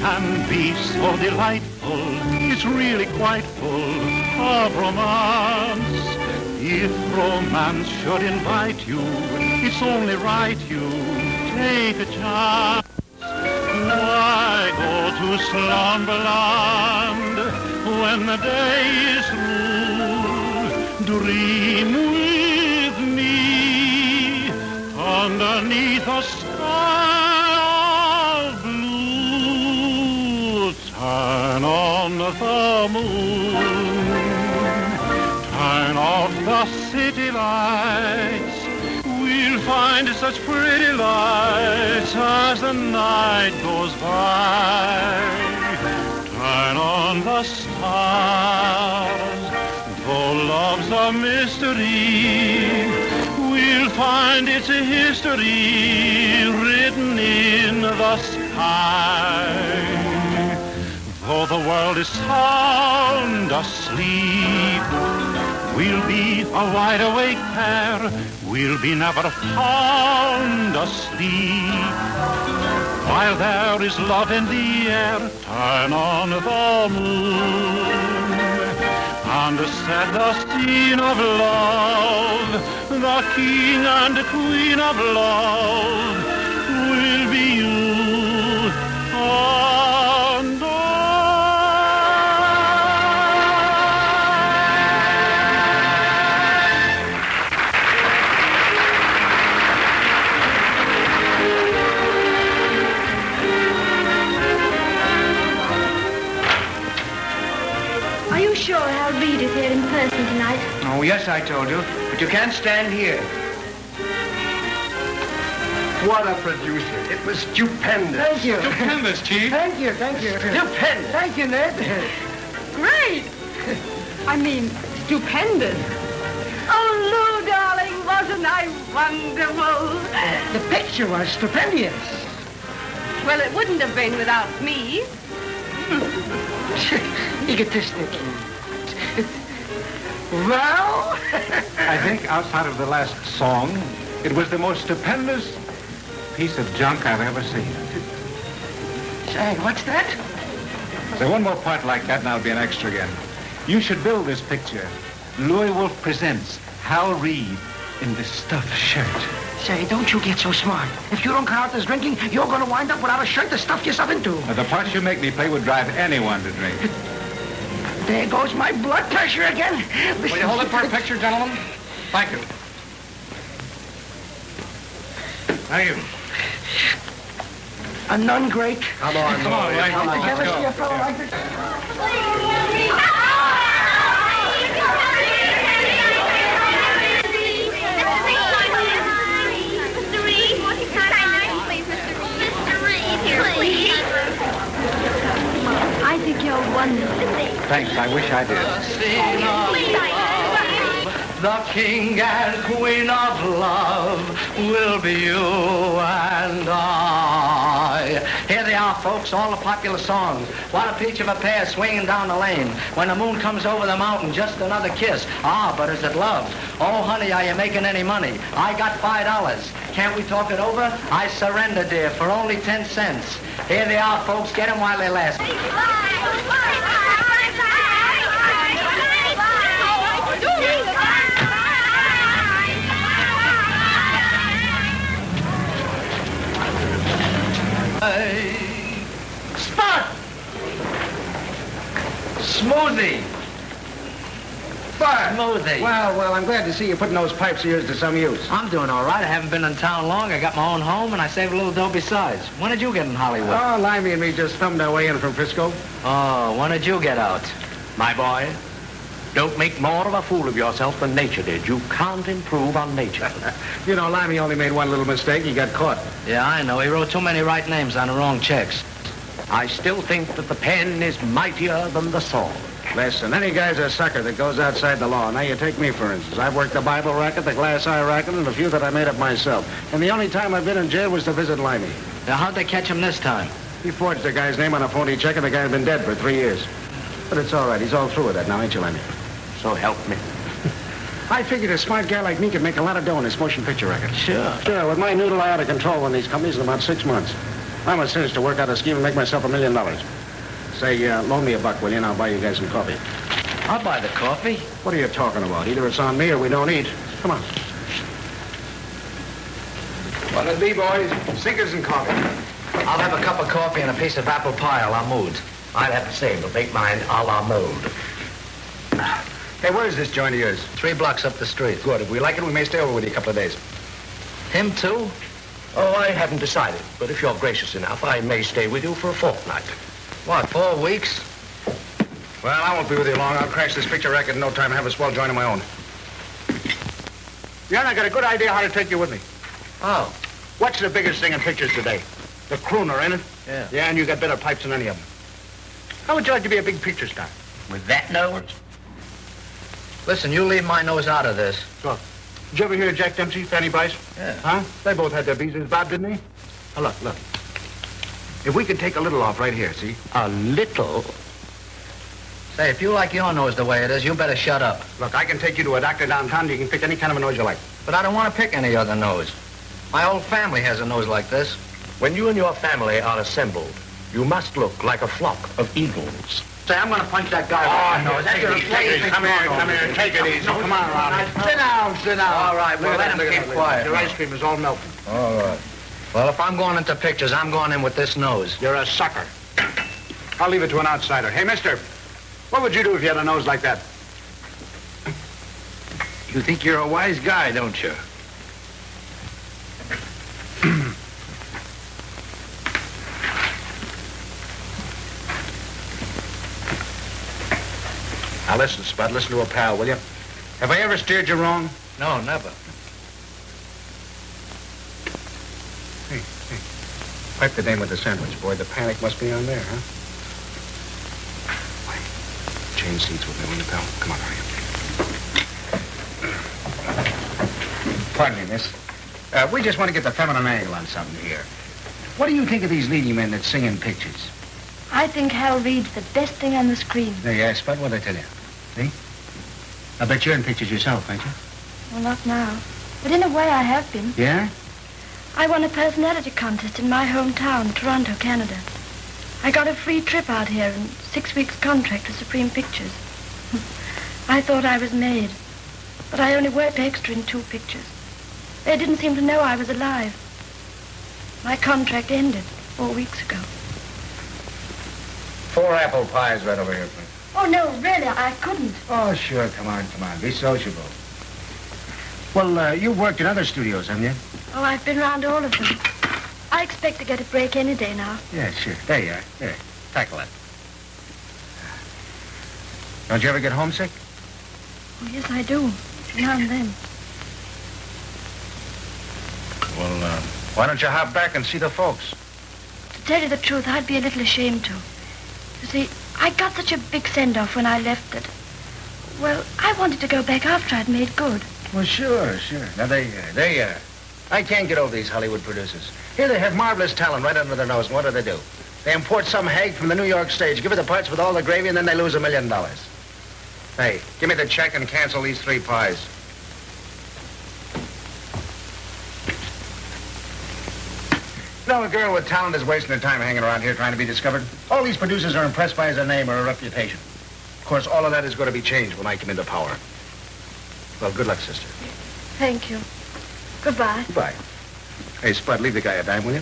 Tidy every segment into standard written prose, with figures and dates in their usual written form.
can be so delightful. It's really quite full of romance. If romance should invite you, it's only right you take a chance. Why go to slumberland when the day is through? Dream with me underneath a sky of blue. Turn on the moon, turn off the city lights. We'll find such pretty lights as the night goes by. Turn on the stars, though love's a mystery, we'll find its history written in the sky. Though the world is sound asleep, we'll be a wide-awake pair. We'll be never found asleep. While there is love in the air, turn on the moon and set the scene of love. The king and queen of love will be you and I. Sure, I'll read it here in person tonight. Oh, yes, I told you. But you can't stand here. What a producer. It was stupendous. Thank you. Stupendous, Chief. Thank you, thank you. Stupendous. Thank you, Ned. Great. I mean, stupendous. Oh, Lou, darling, wasn't I wonderful? The picture was stupendous. Well, it wouldn't have been without me. Egotistic. Well? I think outside of the last song, it was the most stupendous piece of junk I've ever seen. Say, what's that? Say one more part like that and I'll be an extra again. You should build this picture. Louis Wolfe presents Hal Reed in the stuffed shirt. Say, don't you get so smart. If you don't cut out this drinking, you're going to wind up without a shirt to stuff yourself into. Now, the parts you make me play would drive anyone to drink. There goes my blood pressure again. Will you hold it for a picture, gentlemen? Thank you. Thank you. A nun great. Come on, Come on, Ray. Did you ever see a fellow like this? I think you're wonderful. Thanks, I wish I did. The king and queen of love will be you and I. Here they are, folks, all the popular songs. What a peach of a pair swinging down the lane. When the moon comes over the mountain, just another kiss. Ah, but is it love? Oh, honey, are you making any money? I got $5. Can't we talk it over? I surrender, dear, for only 10 cents. Here they are, folks. Get them while they last. Spot! Smoothie. Bart! Smoothie. Well, I'm glad to see you putting those pipes of yours to some use. I'm doing all right. I haven't been in town long. I got my own home, and I saved a little dough besides. When did you get in Hollywood? Oh, Limey and me just thumbed our way in from Frisco. Oh, when did you get out? My boy, don't make more of a fool of yourself than nature did. You can't improve on nature. You know, Limey only made one little mistake. He got caught. Yeah, I know. He wrote too many right names on the wrong checks. I still think that the pen is mightier than the sword. Listen, any guy's a sucker that goes outside the law. Now, you take me, for instance. I've worked the Bible racket, the glass eye racket, and a few that I made up myself. And the only time I've been in jail was to visit Limey. Now, how'd they catch him this time? He forged the guy's name on a phony check, and the guy's been dead for 3 years. But it's all right. He's all through with that now, ain't you, Limey? So help me. I figured a smart guy like me could make a lot of dough in this motion picture racket. Sure. Sure, with my noodle eye out of control on these companies in about 6 months. I'm as soon as to work out a scheme and make myself $1 million. Say, loan me $1, will you, and I'll buy you guys some coffee. I'll buy the coffee. What are you talking about? Either it's on me or we don't eat. Come on. What'll it be, boys? Sinkers and coffee. I'll have a cup of coffee and a piece of apple pie a la mood. I'll have the same, but make mine a la mode. Hey, where's this joint of yours? 3 blocks up the street. Good. If we like it, we may stay over with you a couple of days. Him too? Oh, I haven't decided, but if you're gracious enough, I may stay with you for a fortnight. What, 4 weeks? Well, I won't be with you long. I'll crash this picture racket in no time and have a swell joint of my own. Yeah, and I got a good idea how to take you with me. Oh. What's the biggest thing in pictures today? The crooner, ain't it? Yeah. Yeah, and you got better pipes than any of them. How would you like to be a big picture star? With that nose? Listen, you leave my nose out of this. So, did you ever hear of Jack Dempsey, Fanny Bryce? Yeah. Huh? They both had their visas, Bob, didn't they? Oh, look. If we could take a little off right here, see? A little? Say, if you like your nose the way it is, you better shut up. Look, I can take you to a doctor downtown. You can pick any kind of a nose you like. But I don't want to pick any other nose. My whole family has a nose like this. When you and your family are assembled, you must look like a flock of eagles. Say, I'm going to punch that guy. Oh, no, Take it easy. Come here. Take it easy. Come on, Ronnie. Sit down. All right, well, let him keep quiet. Your ice cream is all melted. All right. Well, if I'm going into pictures, I'm going in with this nose. You're a sucker. I'll leave it to an outsider. Hey, mister, what would you do if you had a nose like that? You think you're a wise guy, don't you? Now, listen, Spud, listen to a pal, will you? Have I ever steered you wrong? No, never. Hey. Pipe the dame with the sandwich, boy. The panic must be on there, huh? Wait. Change seats with me, will you, pal? Come on, hurry up. Pardon me, miss. We just want to get the feminine angle on something here. What do you think of these leading men that sing in pictures? I think Hal Reed's the best thing on the screen. There you are, Spud. What'd I tell you? See? I bet you're in pictures yourself, ain't you? Well, not now. But in a way, I have been. Yeah? I won a personality contest in my hometown, Toronto, Canada. I got a free trip out here and 6 weeks contract with Supreme Pictures. I thought I was made, but I only worked extra in 2 pictures. They didn't seem to know I was alive. My contract ended 4 weeks ago. 4 apple pies right over here, please. Oh, no, really, I couldn't. Oh, sure. Come on. Be sociable. Well, you've worked in other studios, haven't you? Oh, I've been around all of them. I expect to get a break any day now. Yeah, sure. There you are. Here, tackle it. Don't you ever get homesick? Oh, yes, I do. Now and then. Well, why don't you hop back and see the folks? To tell you the truth, I'd be a little ashamed to. You see, I got such a big send-off when I left that... Well, I wanted to go back after I'd made good. Well, sure. Now, there you are. I can't get over these Hollywood producers. Here they have marvelous talent right under their nose, and what do? They import some hag from the New York stage, give her the parts with all the gravy, and then they lose $1 million. Hey, give me the check and cancel these 3 pies. You know, a girl with talent is wasting her time hanging around here trying to be discovered. All these producers are impressed by is her name or her reputation. Of course, all of that is going to be changed when I come into power. Well, good luck, sister. Thank you. Goodbye. Goodbye. Hey, Spud, leave the guy a dime, will you?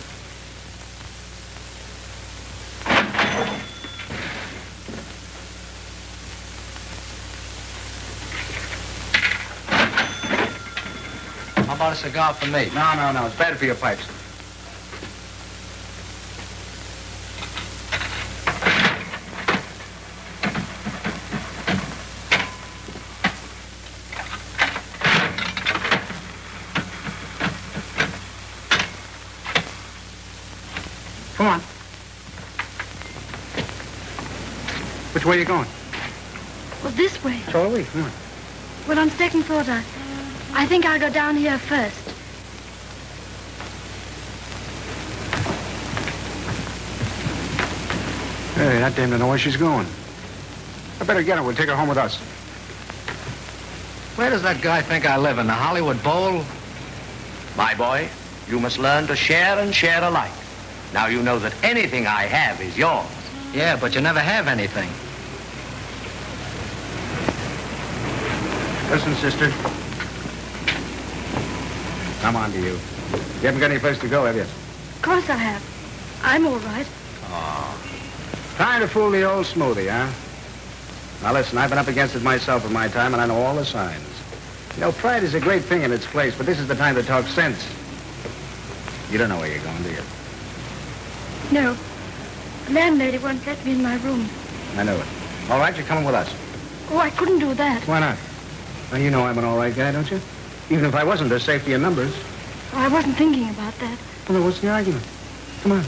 How about a cigar for me? No. It's bad for your pipes. Come on. Which way are you going? Well, this way. So are we. Come on. Well, on second thought, I think I'll go down here first. Hey, that dame don't know where she's going. I better get her. We'll take her home with us. Where does that guy think I live, in the Hollywood Bowl? My boy, you must learn to share and share alike. Now you know that anything I have is yours. Yeah, but you never have anything. Listen, sister. I'm on to you. You haven't got any place to go, have you? Of course I have. I'm all right. Oh. Trying to fool the old smoothie, huh? Now, listen, I've been up against it myself in my time, and I know all the signs. You know, pride is a great thing in its place, but this is the time to talk sense. You don't know where you're going, do you? No. The landlady won't let me in my room. I know it. All right, you're coming with us. Oh, I couldn't do that. Why not? Well, you know I'm an all right guy, don't you? Even if I wasn't, there's safety in numbers. Oh, I wasn't thinking about that. Well, then what's the argument? Come on.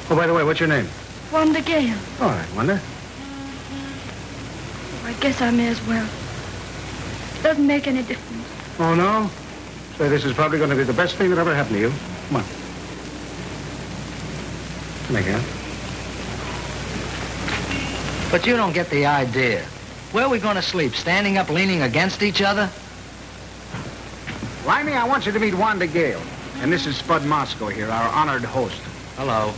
Oh, by the way, what's your name? Wanda Gale. All right, Wanda. Oh, I guess I may as well. It doesn't make any difference. Oh, no? So this is probably going to be the best thing that ever happened to you. Come on. Come here, Gale. But you don't get the idea. Where are we going to sleep? Standing up, leaning against each other? Limey, I want you to meet Wanda Gale. And this is Spud Moscow here, our honored host. Hello.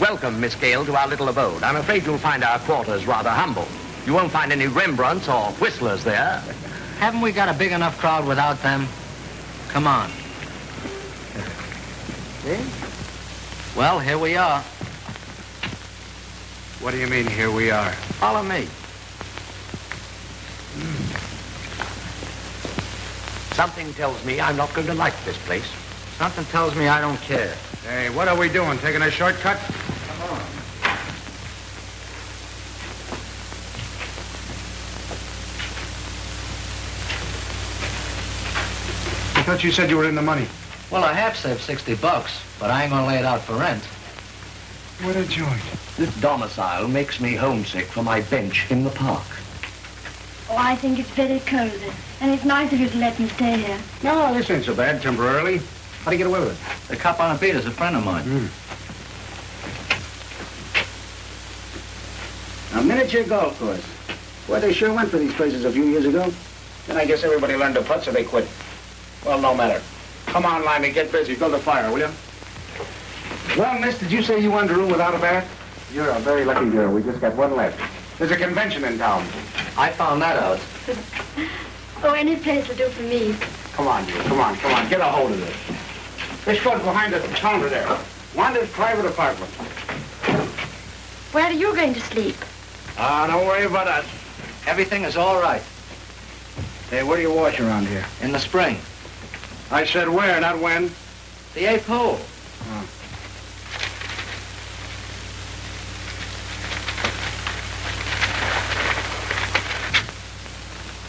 Welcome, Miss Gale, to our little abode. I'm afraid you'll find our quarters rather humble. You won't find any Rembrandts or whistlers there. Haven't we got a big enough crowd without them? Come on. See? Well, here we are. What do you mean, here we are? Follow me. Something tells me I'm not going to like this place. Something tells me I don't care. Hey, what are we doing? Taking a shortcut? Come on. I thought you said you were in the money. Well, I have saved $60, but I ain't gonna lay it out for rent. What a joint. This domicile makes me homesick for my bench in the park. Oh, I think it's very cozy. And it's nice of you to let me stay here. No, this ain't so bad temporarily. How'd you get away with it? The cop on a beat is a friend of mine. A miniature golf course. Boy, they sure went for these places a few years ago. Then I guess everybody learned to putt, so they quit. Well, no matter. Come on, Limey, get busy. Build a fire, will you? Well, miss, did you say you wanted a room without a bath? You're a very lucky girl. We just got one left. There's a convention in town. I found that out. Oh, any place will do for me. Come on, you. Come on. Get a hold of this. This goes behind the counter there. Wanda's private apartment. Where are you going to sleep? Don't worry about us. Everything is all right. Hey, where do you wash around here? In the spring. I said where, not when. The 8th hole. Oh.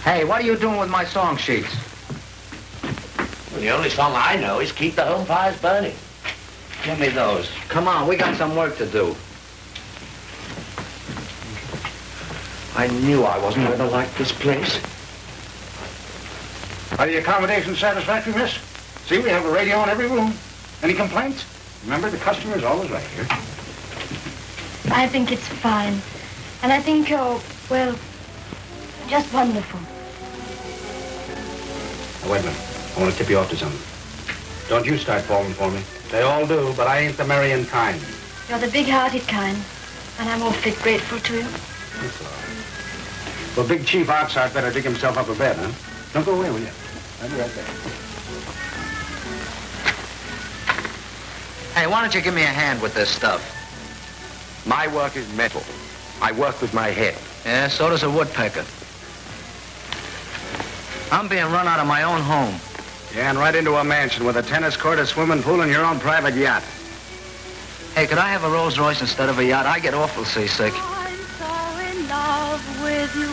Hey, what are you doing with my song sheets? Well, the only song I know is Keep the Home Fires Burning. Give me those. Come on, we got some work to do. I knew I wasn't going to like this place. Are the accommodations satisfactory, miss? See, we have a radio in every room. Any complaints? Remember, the customer's always right here. I think it's fine. And I think you're, well, just wonderful. Now, wait a minute. I want to tip you off to something. Don't you start falling for me. They all do, but I ain't the marrying kind. You're the big-hearted kind. And I'm awfully grateful to you. That's all right. Well, Big Chief Oxheart better dig himself up a bed, huh? Don't go away, will you? I'll be right there. Hey, why don't you give me a hand with this stuff? My work is metal. I work with my head. Yeah, so does a woodpecker. I'm being run out of my own home. Yeah, and right into a mansion with a tennis court, a swimming pool, and your own private yacht. Hey, could I have a Rolls Royce instead of a yacht? I get awful seasick. I'm so in love with you.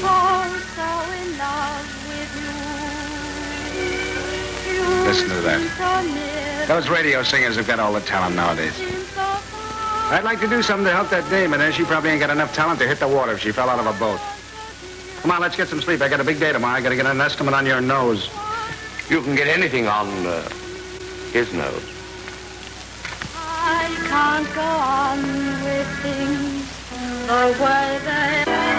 Oh, so in love with you. You Listen to that. Those radio singers have got all the talent nowadays. I'd like to do something to help that dame, and then she probably ain't got enough talent to hit the water if she fell out of a boat. Come on, let's get some sleep. I got a big day tomorrow. I got to get an estimate on your nose. You can get anything on his nose. I can't go on with things the way they are.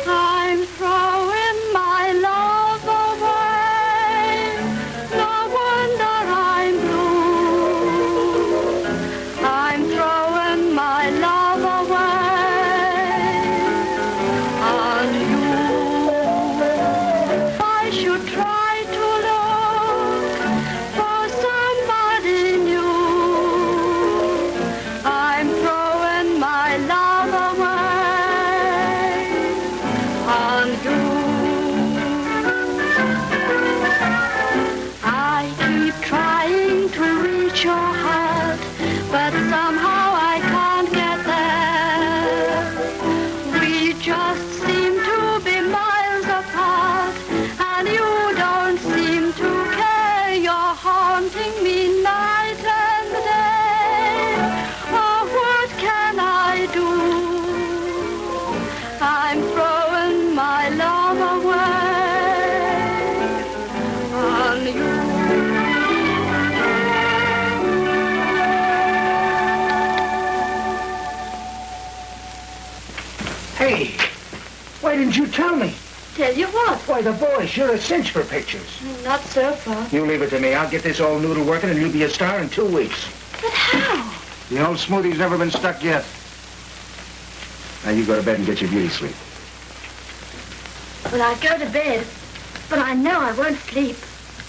I'm throwing my love away. No wonder you tell me? Tell you what? Why, the boys, you're a cinch for pictures. Not so far. You leave it to me. I'll get this old noodle working and you'll be a star in 2 weeks. But how? The old smoothie's never been stuck yet. Now you go to bed and get your beauty sleep. Well, I'll go to bed, but I know I won't sleep.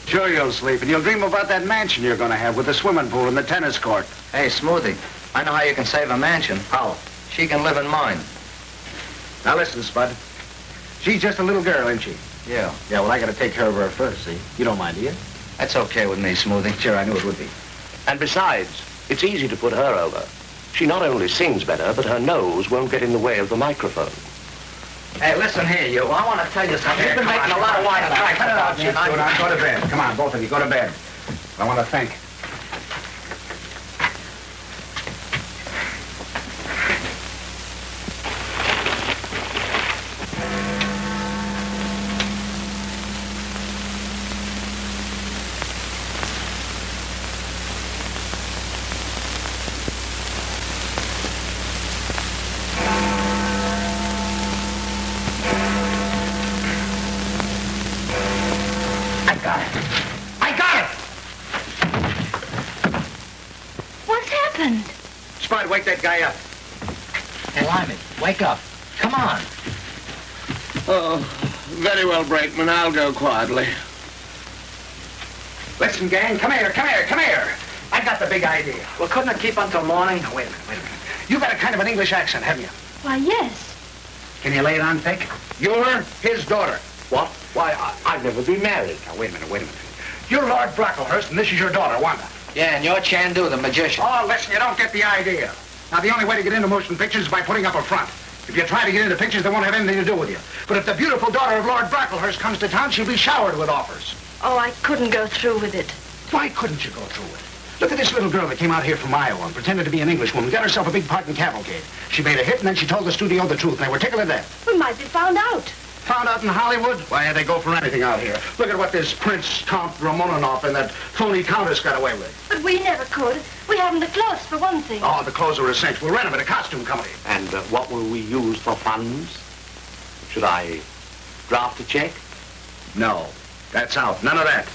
Sure you'll sleep, and you'll dream about that mansion you're going to have with the swimming pool and the tennis court. Hey, Smoothie, I know how you can save a mansion. How? She can live in mine. Now listen, Spud. She's just a little girl, isn't she? Yeah. Yeah, well, I got to take care of her first, see? You don't mind, do you? That's okay with me, Smoothie. Sure, I knew it would be. And besides, it's easy to put her over. She not only sings better, but her nose won't get in the way of the microphone. Hey, listen here, you. I want to tell you something. You've been making a lot of wine and tracks about you. Go to bed. Come on, both of you, go to bed. I want to think. Spud, wake that guy up. Hey, Limey, wake up. Come on. Oh, very well, Brakeman. I'll go quietly. Listen, gang, come here. I got the big idea. Well, couldn't it keep until morning? Now, wait a minute. You got a kind of an English accent, haven't you? Why, yes. Can you lay it on thick? You're his daughter. What? Why, I've never been married. Now, wait a minute. You're Lord Brocklehurst, and this is your daughter, Wanda. Yeah, and you're Chandu, the magician. Oh, listen, you don't get the idea. Now, the only way to get into motion pictures is by putting up a front. If you try to get into pictures, they won't have anything to do with you. But if the beautiful daughter of Lord Brocklehurst comes to town, she'll be showered with offers. Oh, I couldn't go through with it. Why couldn't you go through with it? Look at this little girl that came out here from Iowa and pretended to be an Englishwoman, got herself a big part in Cavalcade. She made a hit, and then she told the studio the truth, and they were tickled to death. We might be found out. Found out in Hollywood? Why, they go for anything out here. Look at what this Prince Count Romanov and that phony countess got away with. But we never could. We haven't the clothes, for one thing. Oh, the clothes are essential. We'll rent them at a costume company. And what will we use for funds? Should I draft a check? No, that's out. None of that.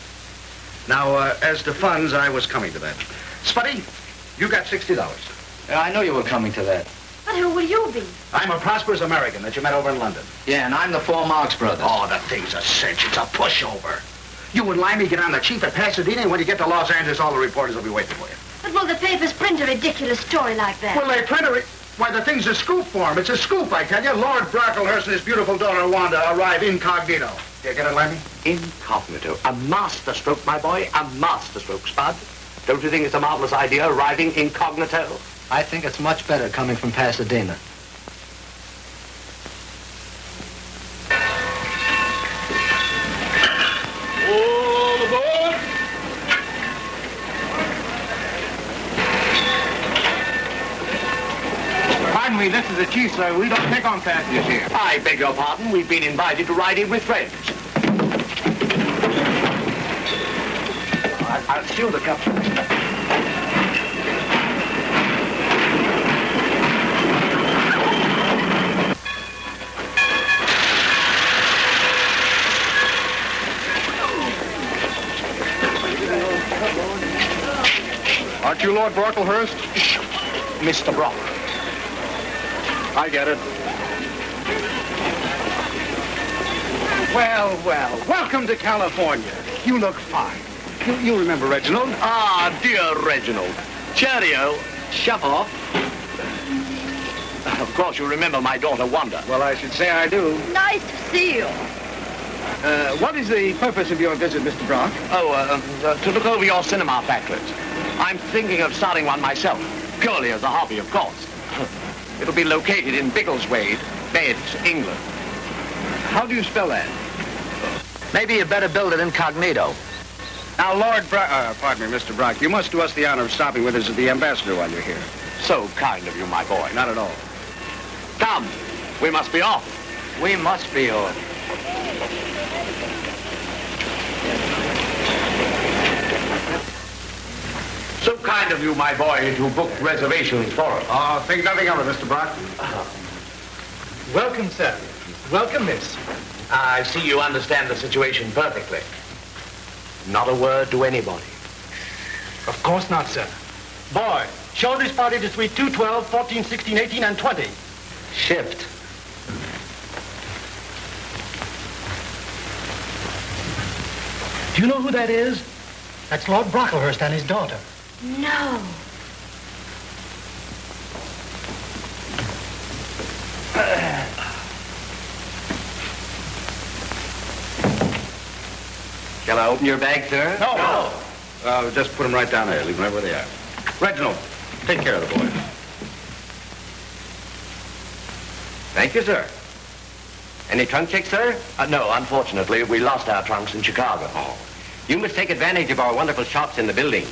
Now, as to funds, I was coming to that. Spuddy, you got $60. Yeah, I know you were coming to that. But who will you be? I'm a prosperous American that you met over in London. Yeah, and I'm the 4 Marx brothers. Oh, the thing's a cinch. It's a pushover. You and Limey get on the chief at Pasadena, and when you get to Los Angeles, all the reporters will be waiting for you. But will the papers print a ridiculous story like that? Well, they print a... Why, the thing's a scoop for him. It's a scoop, I tell you. Lord Brocklehurst and his beautiful daughter, Wanda, arrive incognito. You get it, Limey? Incognito. A masterstroke, my boy. A masterstroke, Spud. Don't you think it's a marvelous idea, arriving incognito? I think it's much better coming from Pasadena. All aboard! Pardon me, this is the chief, sir. We don't take on passengers here. I beg your pardon. We've been invited to ride in with friends. I'll steal the cup. Aren't you Lord Brocklehurst? Mr. Brock. I get it. Well, welcome to California. You look fine. You remember Reginald? Ah, dear Reginald. Cheerio. Shove off. Of course, you remember my daughter, Wanda. Well, I should say I do. Nice to see you. What is the purpose of your visit, Mr. Brock? To look over your cinema factories. I'm thinking of starting one myself, purely as a hobby, of course. It'll be located in Biggleswade, Beds, England. How do you spell that? Maybe you better build it incognito. Now, pardon me, Mr. Brock, you must do us the honor of stopping with us at the ambassador while you're here. So kind of you, my boy. Not at all. Come, we must be off. We must be off. So kind of you, my boy, to book reservations for us. Oh, think nothing of it, Mr. Brock. Welcome, sir. Welcome, miss. I see you understand the situation perfectly. Not a word to anybody. Of course not, sir. Boy, show this party to suite 212, 14, 16, 18, and 20. Shift. Do you know who that is? That's Lord Brocklehurst and his daughter. No. Shall I open your bag, sir? No. Just put them right down there. Leave them right where they are. Reginald, take care of the boys. Thank you, sir. Any trunk check, sir? No, unfortunately, we lost our trunks in Chicago. Oh. You must take advantage of our wonderful shops in the building.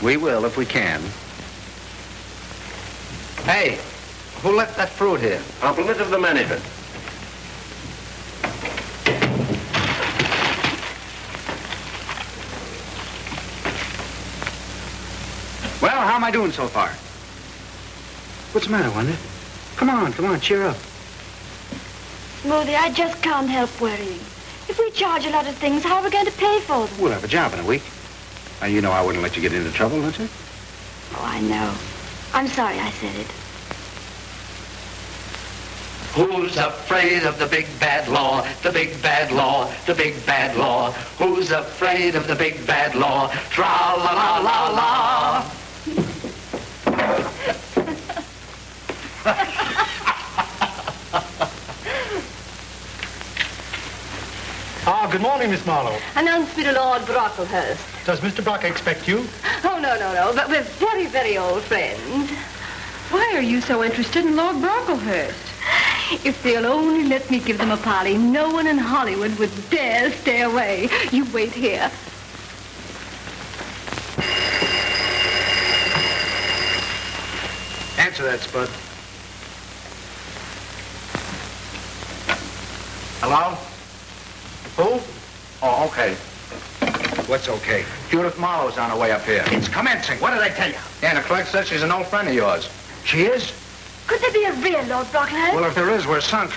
We will if we can. Hey, who left that fruit here? Compliment of the management. Well, how am I doing so far? What's the matter, Wanda? Come on, cheer up. Smoothie, I just can't help worrying. If we charge a lot of things, how are we going to pay for them? We'll have a job in a week. Now, you know I wouldn't let you get into trouble, don't you? Oh, I know. I'm sorry I said it. Who's afraid of the big bad law? The big bad law, the big bad law. Who's afraid of the big bad law? Tra-la-la-la-la. Good morning, Miss Marlowe. Announce me to Lord Brocklehurst. Does Mr. Brock expect you? Oh, no. But we're very, very old friends. Why are you so interested in Lord Brocklehurst? If they'll only let me give them a party, no one in Hollywood would dare stay away. You wait here. Answer that, Spud. Hello? Who? Oh, okay. What's okay? Judith Marlowe's on her way up here. It's commencing. What did I tell you? Yeah, the clerk says she's an old friend of yours. She is? Could there be a real Lord Brocklehurst? Well, if there is, we're sunk.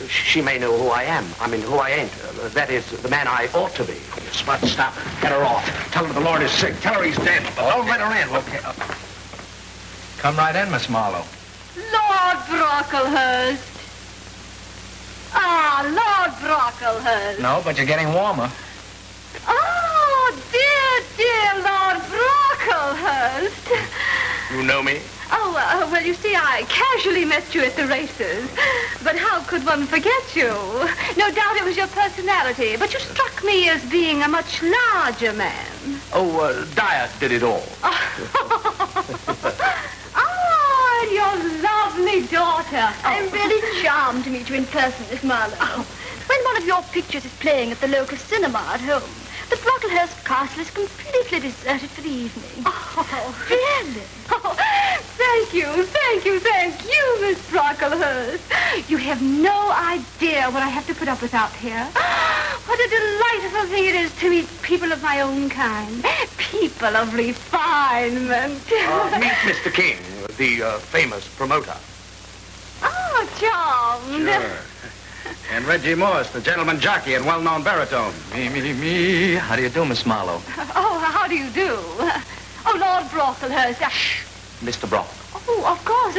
She may know who I am. I mean, who I ain't. That is, the man I ought to be. Spud, stop her. Get her off. Tell her the Lord is sick. Tell her he's dead. But don't let her in. Okay. Come right in, Miss Marlowe. Lord Brocklehurst. Ah, Lord Brocklehurst. No, but you're getting warmer. Oh, dear Lord Brocklehurst. You know me? Oh, well, you see, I casually met you at the races. But how could one forget you? No doubt it was your personality, but you struck me as being a much larger man. Oh, diet did it all. Oh, and your lovely daughter. I'm really charmed to meet you in person, Miss Marlowe. Oh, when one of your pictures is playing at the local cinema at home, the Brocklehurst castle is completely deserted for the evening. Oh, really? Oh, thank you, Miss Brocklehurst. You have no idea what I have to put up with out here. What a delightful thing it is to meet people of my own kind. People of refinement. Meet Mr. King, the famous promoter. Oh, charmed. Sure. And Reggie Morse, the gentleman jockey and well-known baritone. Me. How do you do, Miss Marlowe? Oh, how do you do? Oh, Lord Brocklehurst. Shh, Mr. Brock. Oh, of course,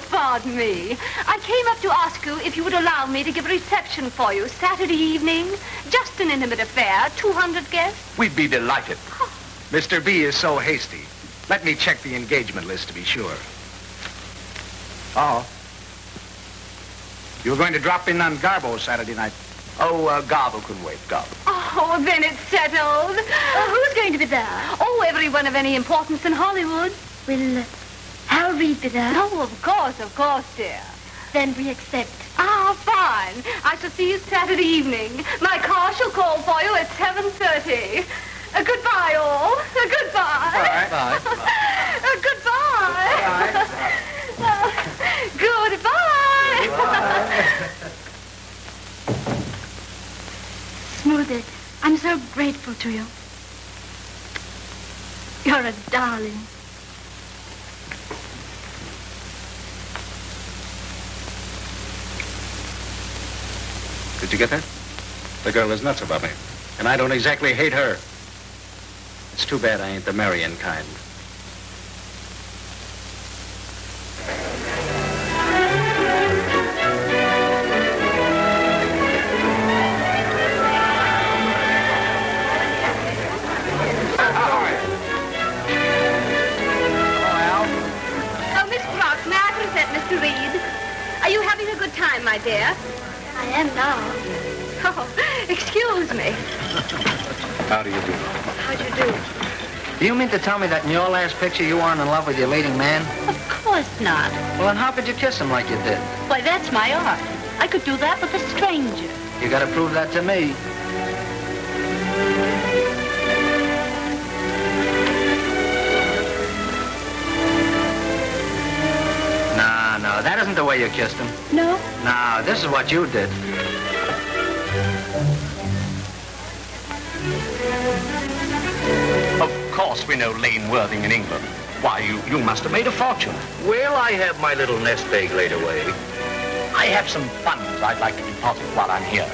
pardon me. I came up to ask you if you would allow me to give a reception for you Saturday evening. Just an intimate affair, 200 guests. We'd be delighted. Mr. B is so hasty. Let me check the engagement list to be sure. Oh. You were going to drop in on Garbo Saturday night. Oh, Garbo can wait, Garbo. Oh, then it's settled. Who's going to be there? Oh, everyone of any importance in Hollywood. Will Harold Reed be there? Oh, of course, dear. Then we accept. Ah, fine. I shall see you Saturday evening. My car shall call for you at 7:30. Goodbye, all. Goodbye. Bye. Goodbye. Goodbye. Smoothie, I'm so grateful to you. You're a darling. Did you get that? The girl is nuts about me. And I don't exactly hate her. It's too bad I ain't the marrying kind. Mr. Reed, are you having a good time, my dear? I am now. Oh, excuse me. How do you do? How'd you do? Do you mean to tell me that in your last picture you weren't in love with your leading man? Of course not. Well, then how could you kiss him like you did? Why, that's my art. I could do that with a stranger. You gotta prove that to me. No, that isn't the way you kissed him. No? No, this is what you did. Of course we know Lane Worthing in England. Why, you must have made a fortune. Well, I have my little nest egg laid away. I have some funds I'd like to deposit while I'm here.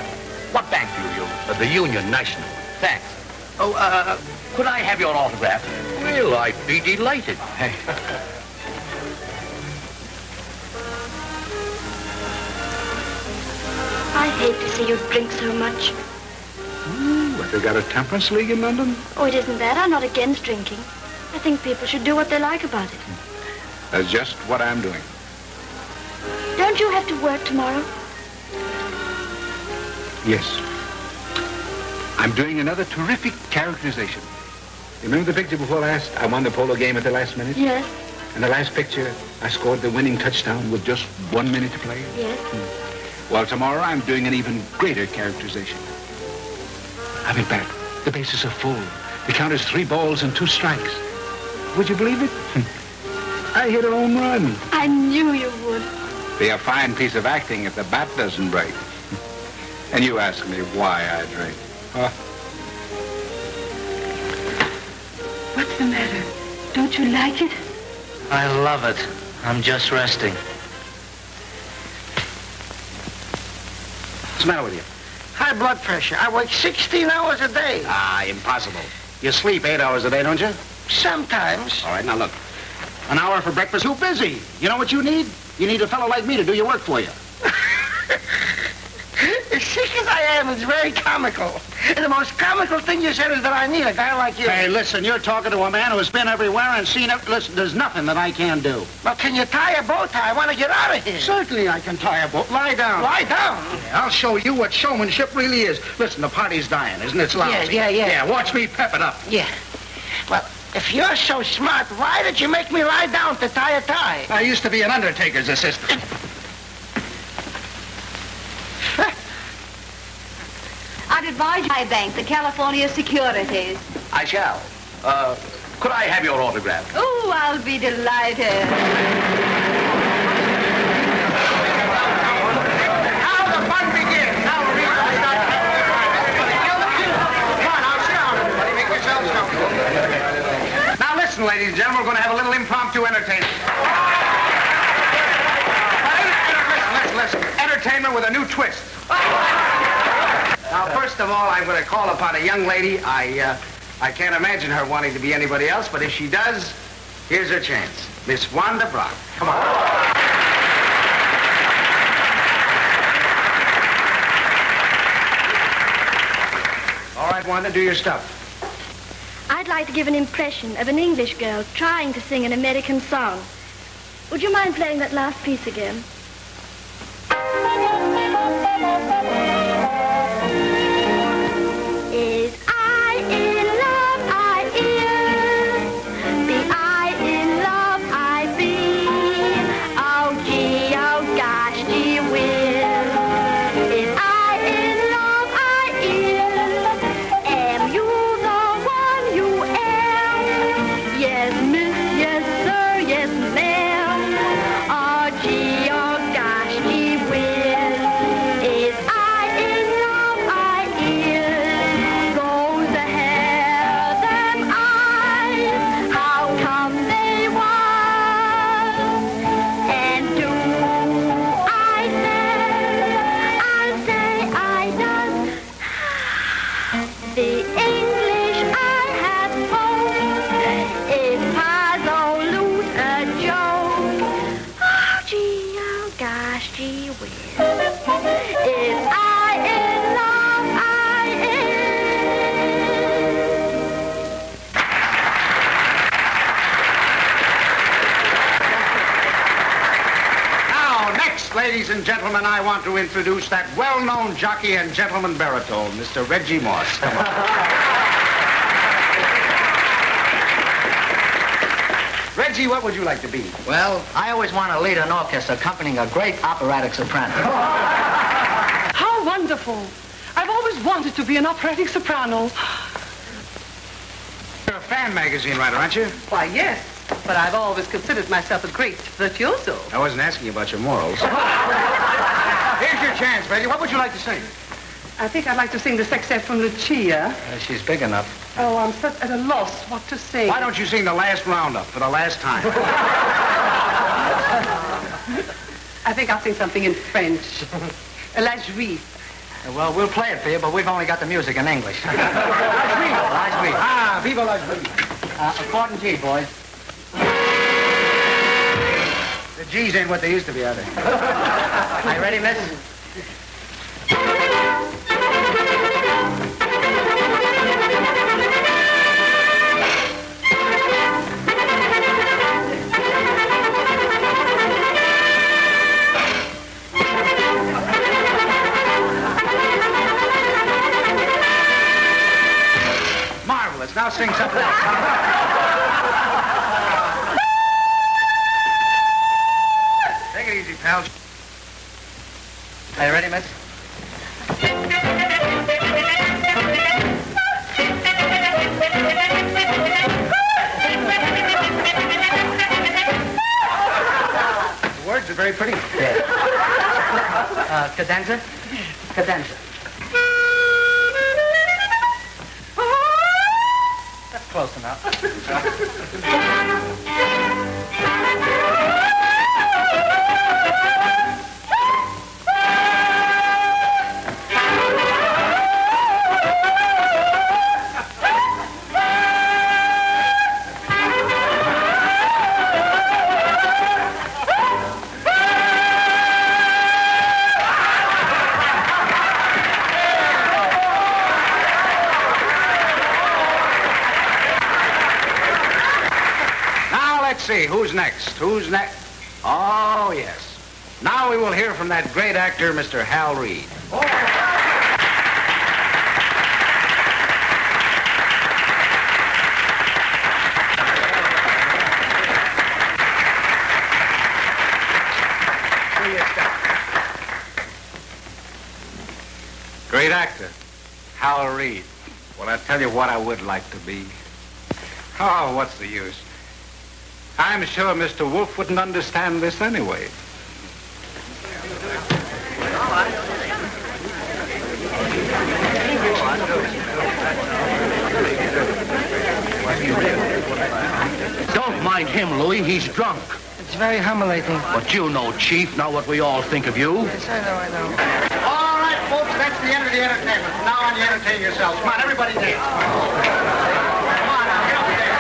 What bank do you use? The Union National. Thanks. Oh, could I have your autograph? Well, I'd be delighted. Hey. I hate to see you drink so much. What, they got a temperance league in London? Oh, it isn't that. I'm not against drinking. I think people should do what they like about it. That's just what I'm doing. Don't you have to work tomorrow? Yes. I'm doing another terrific characterization. You remember the picture before last? I won the polo game at the last minute? Yes. And the last picture, I scored the winning touchdown with just 1 minute to play? Yes. Well, tomorrow I'm doing an even greater characterization. I'm at bat. The bases are full. The count is 3 balls and 2 strikes. Would you believe it? I hit a home run. I knew you would. Be a fine piece of acting if the bat doesn't break. And you ask me why I drink. Huh? What's the matter? Don't you like it? I love it. I'm just resting. What's the matter with you? High blood pressure. I work 16 hours a day. Ah, impossible. You sleep 8 hours a day, don't you? Sometimes. All right, now look. An hour for breakfast. Too busy. You know what you need? You need a fellow like me to do your work for you. As sick as I am, it's very comical. And the most comical thing you said is that I need a guy like you. Hey, listen, you're talking to a man who's been everywhere and seen it. Listen, there's nothing that I can do. Well, can you tie a bow tie? I want to get out of here. Certainly I can tie a boat. Lie down. Lie down? Yeah, I'll show you what showmanship really is. Listen, the party's dying, isn't it? It's lousy. Yeah. Yeah, watch me pep it up. Yeah. Well, if you're so smart, why did you make me lie down to tie a tie? I used to be an undertaker's assistant. I'd advise my bank, the California Securities. I shall. Could I have your autograph? Oh, I'll be delighted. Now the fun begins. Now we're Come on, now sit down, everybody. Make yourselves comfortable. Now listen, ladies and gentlemen, we're going to have a little impromptu entertainment. Listen. Entertainment with a new twist. Now, first of all, I'm going to call upon a young lady. I can't imagine her wanting to be anybody else, but if she does, here's her chance. Miss Wanda Brock. Come on. All right, Wanda, do your stuff. I'd like to give an impression of an English girl trying to sing an American song. Would you mind playing that last piece again? Is I in love, I is. Be I in love, I be. Oh, gee, oh, gosh, gee whiz. Is I in love, I is. Am you the one you am? Yes, miss, yes, sir, yes, ma'am. Oh, gee, oh, and gentlemen, I want to introduce that well-known jockey and gentleman baritone, Mr. Reggie Moss. Come on. Reggie, what would you like to be? Well, I always want to lead an orchestra accompanying a great operatic soprano. How wonderful. I've always wanted to be an operatic soprano. You're a fan magazine writer, aren't you? Why, yes. But I've always considered myself a great virtuoso. I wasn't asking you about your morals. Here's your chance, Reggie. What would you like to sing? I think I'd like to sing the sextet from Lucia. She's big enough. Oh, I'm such at a loss what to sing. Why don't you sing the last roundup for the last time? I think I'll sing something in French. La Juive. Well, we'll play it for you, but we've only got the music in English. La Juive. Ah, viva la Juive. Chord and G, boys. The G's ain't what they used to be, are they? Are you ready, miss? Marvelous. Now sing something else. Take it easy, pal. Are you ready, miss? The words are very pretty. Yeah. Cadenza? Cadenza. That's close enough. Let's see, who's next? Who's next? Oh, yes. Now we will hear from that great actor, Mr. Hal Reed. Oh. Great actor, Hal Reed. Well, I tell you what I would like to be. Oh, what's the use? I'm sure Mr. Wolf wouldn't understand this anyway. Don't mind him, Louis. He's drunk. It's very humiliating. But you know, Chief, now what we all think of you. Yes, I know. All right, folks, that's the end of the entertainment. From now on, you entertain yourselves. Come on, everybody dance. Come on now, get up there.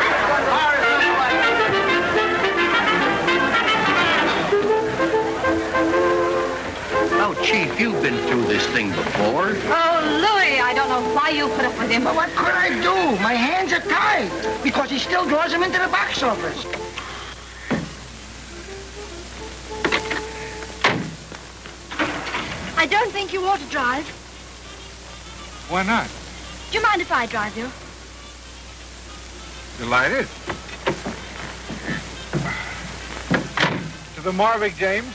Now, Chief, you've been through this thing before. Oh, Louis, I don't know why you put up with him. But what could I do? My hands are tied because he still draws him into the box office. I don't think you ought to drive. Why not? Do you mind if I drive you? Delighted. To the Marvick, James.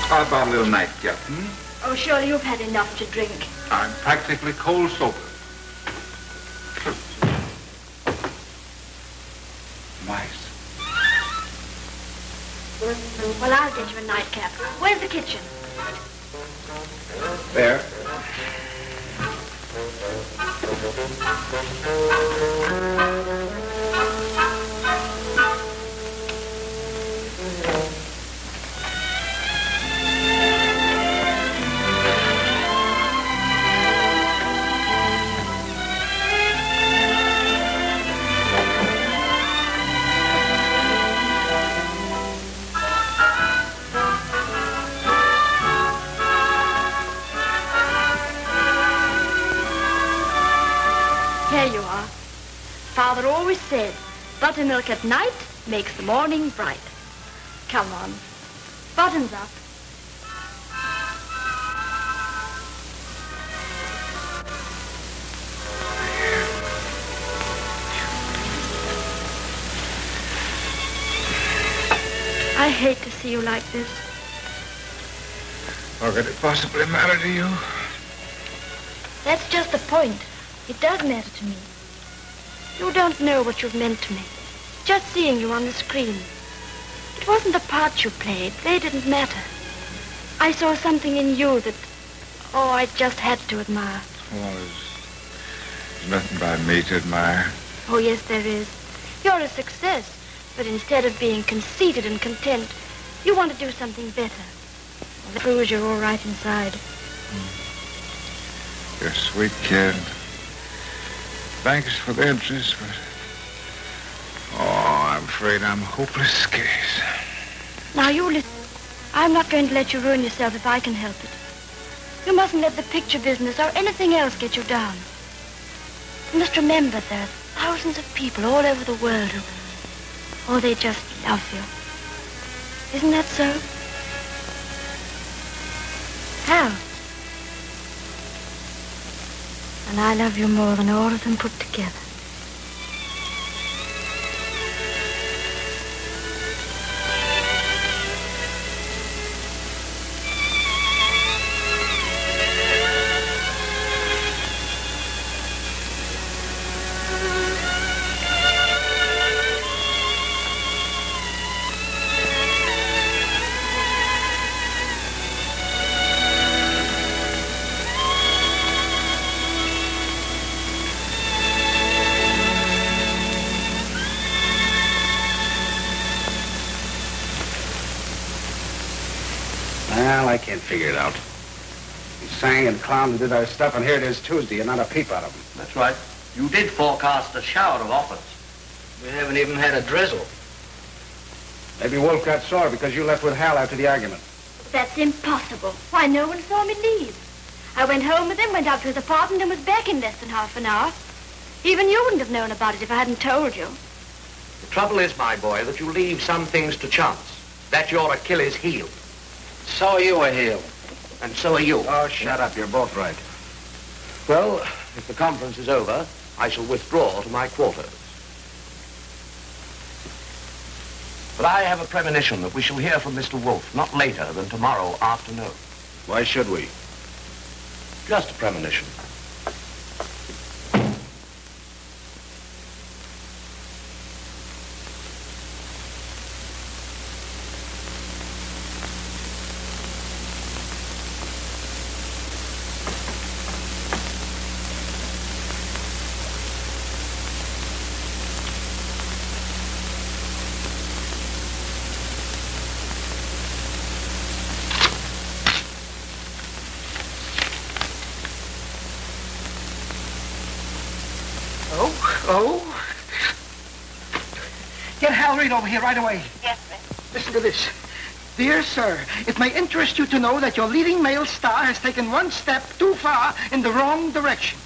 How about a little nightcap, Oh, surely you've had enough to drink. I'm practically cold sober. Nice. Well, I'll get you a nightcap. Where's the kitchen? There. Father always said, buttermilk at night makes the morning bright. Come on. Bottoms up. I hate to see you like this. How could it possibly matter to you? That's just the point. It does matter to me. You don't know what you've meant to me. Just seeing you on the screen. It wasn't the parts you played. They didn't matter. I saw something in you that, I just had to admire. Well, there's nothing by me to admire. Oh, yes, there is. You're a success. But instead of being conceited and content, you want to do something better. Well, that proves you're all right inside. You're a sweet kid. Thanks for the interest, but... I'm afraid I'm a hopeless case. Now, you listen. I'm not going to let you ruin yourself if I can help it. You mustn't let the picture business or anything else get you down. You must remember there are thousands of people all over the world who... they just love you. Isn't that so? How? And I love you more than all of them put together. Well, I can't figure it out. We sang and clowned and did our stuff, and here it is Tuesday, and not a peep out of them. That's right. You did forecast a shower of offers. We haven't even had a drizzle. Maybe Wolf got sore because you left with Hal after the argument. That's impossible. Why, no one saw me leave. I went home with him, went up to his apartment, and was back in less than half an hour. Even you wouldn't have known about it if I hadn't told you. The trouble is, my boy, that you leave some things to chance. That's your Achilles heel. So are you a heel. And so are you. Oh, shut up. You're both right. Well, if the conference is over, I shall withdraw to my quarters. But I have a premonition that we shall hear from Mr. Wolfe not later than tomorrow afternoon. Why should we? Just a premonition. Get Hal Reed over here right away. Yes, sir. Listen to this. Dear sir, it may interest you to know that your leading male star has taken one step too far in the wrong direction.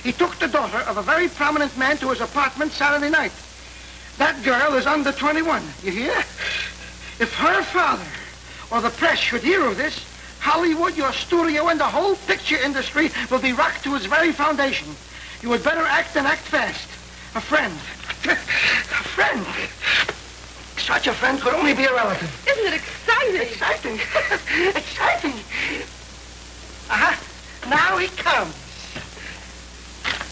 He took the daughter of a very prominent man to his apartment Saturday night. That girl is under 21, you hear? If her father or the press should hear of this, Hollywood, your studio, and the whole picture industry will be rocked to its very foundation. You had better act and act fast. A friend. A friend. Such a friend could only be a relative. Isn't it exciting? Exciting. Exciting. Now he comes.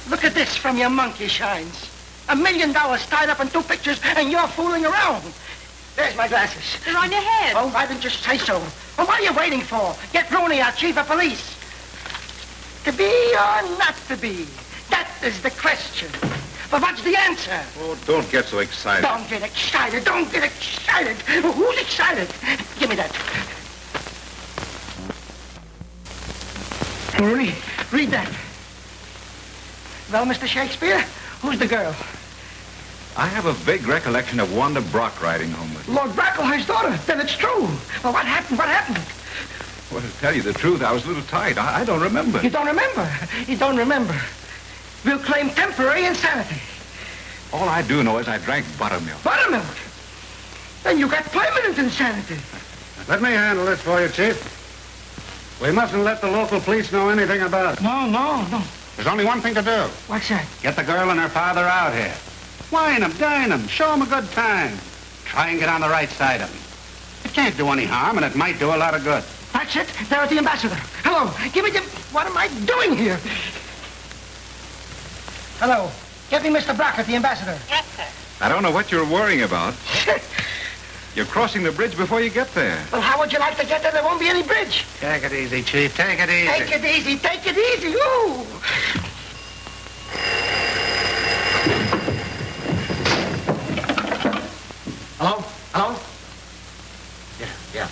Look at this from your monkey shines. $1 million tied up in 2 pictures, and you're fooling around. There's my glasses. They're on your head. Oh, why didn't you say so? Well, what are you waiting for? Get Rooney, our chief of police. To be or not to be? That is the question. But what's the answer? Oh, don't get so excited. Don't get excited. Don't get excited. Who's excited? Give me that. Rooney, read that. Well, Mr. Shakespeare, who's the girl? I have a vague recollection of Wanda Brock riding home with me. Lord Bracklehurst's daughter. Then it's true. Well, what happened? What happened? Well, to tell you the truth, I was a little tight. I don't remember. You don't remember? You don't remember. We'll claim temporary insanity. All I do know is I drank buttermilk. Buttermilk? Then you got permanent insanity. Let me handle this for you, Chief. We mustn't let the local police know anything about it. No. There's only one thing to do. What's that? Get the girl and her father out here. Wine them, dine them, show them a good time. Try and get on the right side of them. It can't do any harm, and it might do a lot of good. That's it. They're at the ambassador. Hello. Give me the... What am I doing here? Hello. Get me Mr. Brock at the ambassador. Yes, sir. I don't know what you're worrying about. You're crossing the bridge before you get there. Well, how would you like to get there? There won't be any bridge. Take it easy, Chief. Take it easy. Take it easy. Take it easy. Ooh. Hello? Hello? Yeah.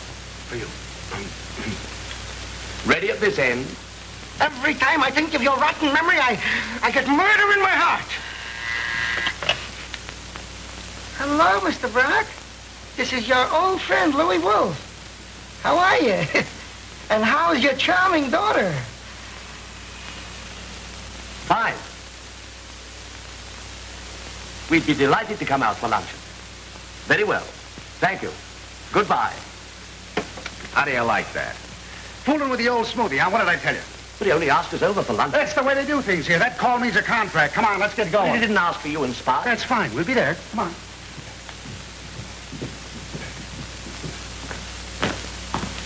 For you. Ready at this end. Every time I think of your rotten memory, I get murder in my heart. Hello, Mr. Brock. This is your old friend, Louis Wolf. How are you? And how's your charming daughter? Fine. We'd be delighted to come out for luncheon. Very well. Thank you. Goodbye. How do you like that? Fooling with the old smoothie, huh? What did I tell you? But he only asked us over for lunch. That's the way they do things here. That call means a contract. Come on, let's get going. He didn't ask for you and Spark. That's fine. We'll be there. Come on.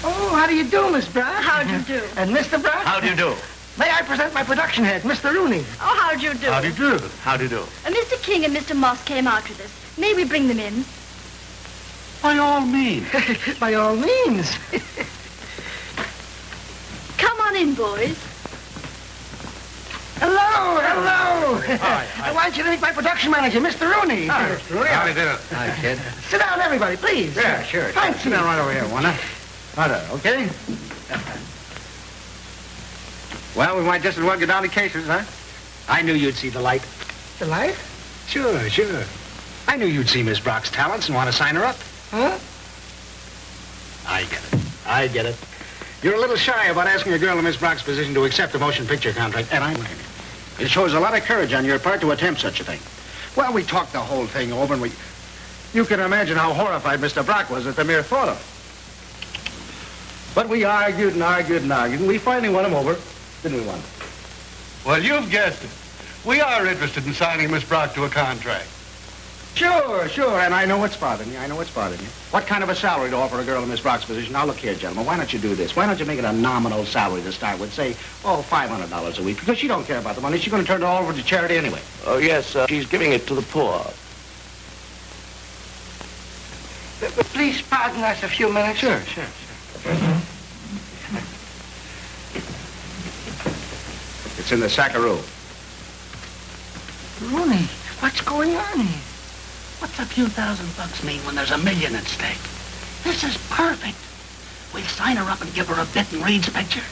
Oh, how do you do, Miss Brock? How'd you do? And Mr. Brock? How do you do? May I present my production head, Mr. Rooney? Oh, how'd you do? How do you do? How do you do? Mr. King and Mr. Moss came out with us. May we bring them in? By all means. By all means. Come on in, boys. Hello. Hi. I want you to meet my production manager, Mr. Rooney. Hi, Mr. Rooney. How do you do? Hi, kid. Sit down, everybody, please. Yeah, sure. Fancy. Sit down right over here, Wanda. Okay? Well, we might just as well get down to cases, huh? I knew you'd see the light. The light? Sure. I knew you'd see Miss Brock's talents and want to sign her up. Huh? I get it. You're a little shy about asking a girl in Miss Brock's position to accept a motion picture contract, and I blame you. It shows a lot of courage on your part to attempt such a thing. Well, we talked the whole thing over, and you can imagine how horrified Mr. Brock was at the mere thought of it. But we argued, and we finally won him over, didn't we, Wanda? Well, you've guessed it. We are interested in signing Miss Brock to a contract. Sure, and I know what's bothering you. What kind of a salary to offer a girl in Miss Brock's position? Now, look here, gentlemen, why don't you do this? Why don't you make it a nominal salary to start with? Say, $500 a week, because she don't care about the money. She's going to turn it all over to charity anyway. Oh, yes, she's giving it to the poor. Please pardon us a few minutes. Sure. It's in the sackaroo. Rooney, what's going on here? What's a few $1,000 mean when there's $1 million at stake? This is perfect. We'll sign her up and give her a bit in Reed's picture.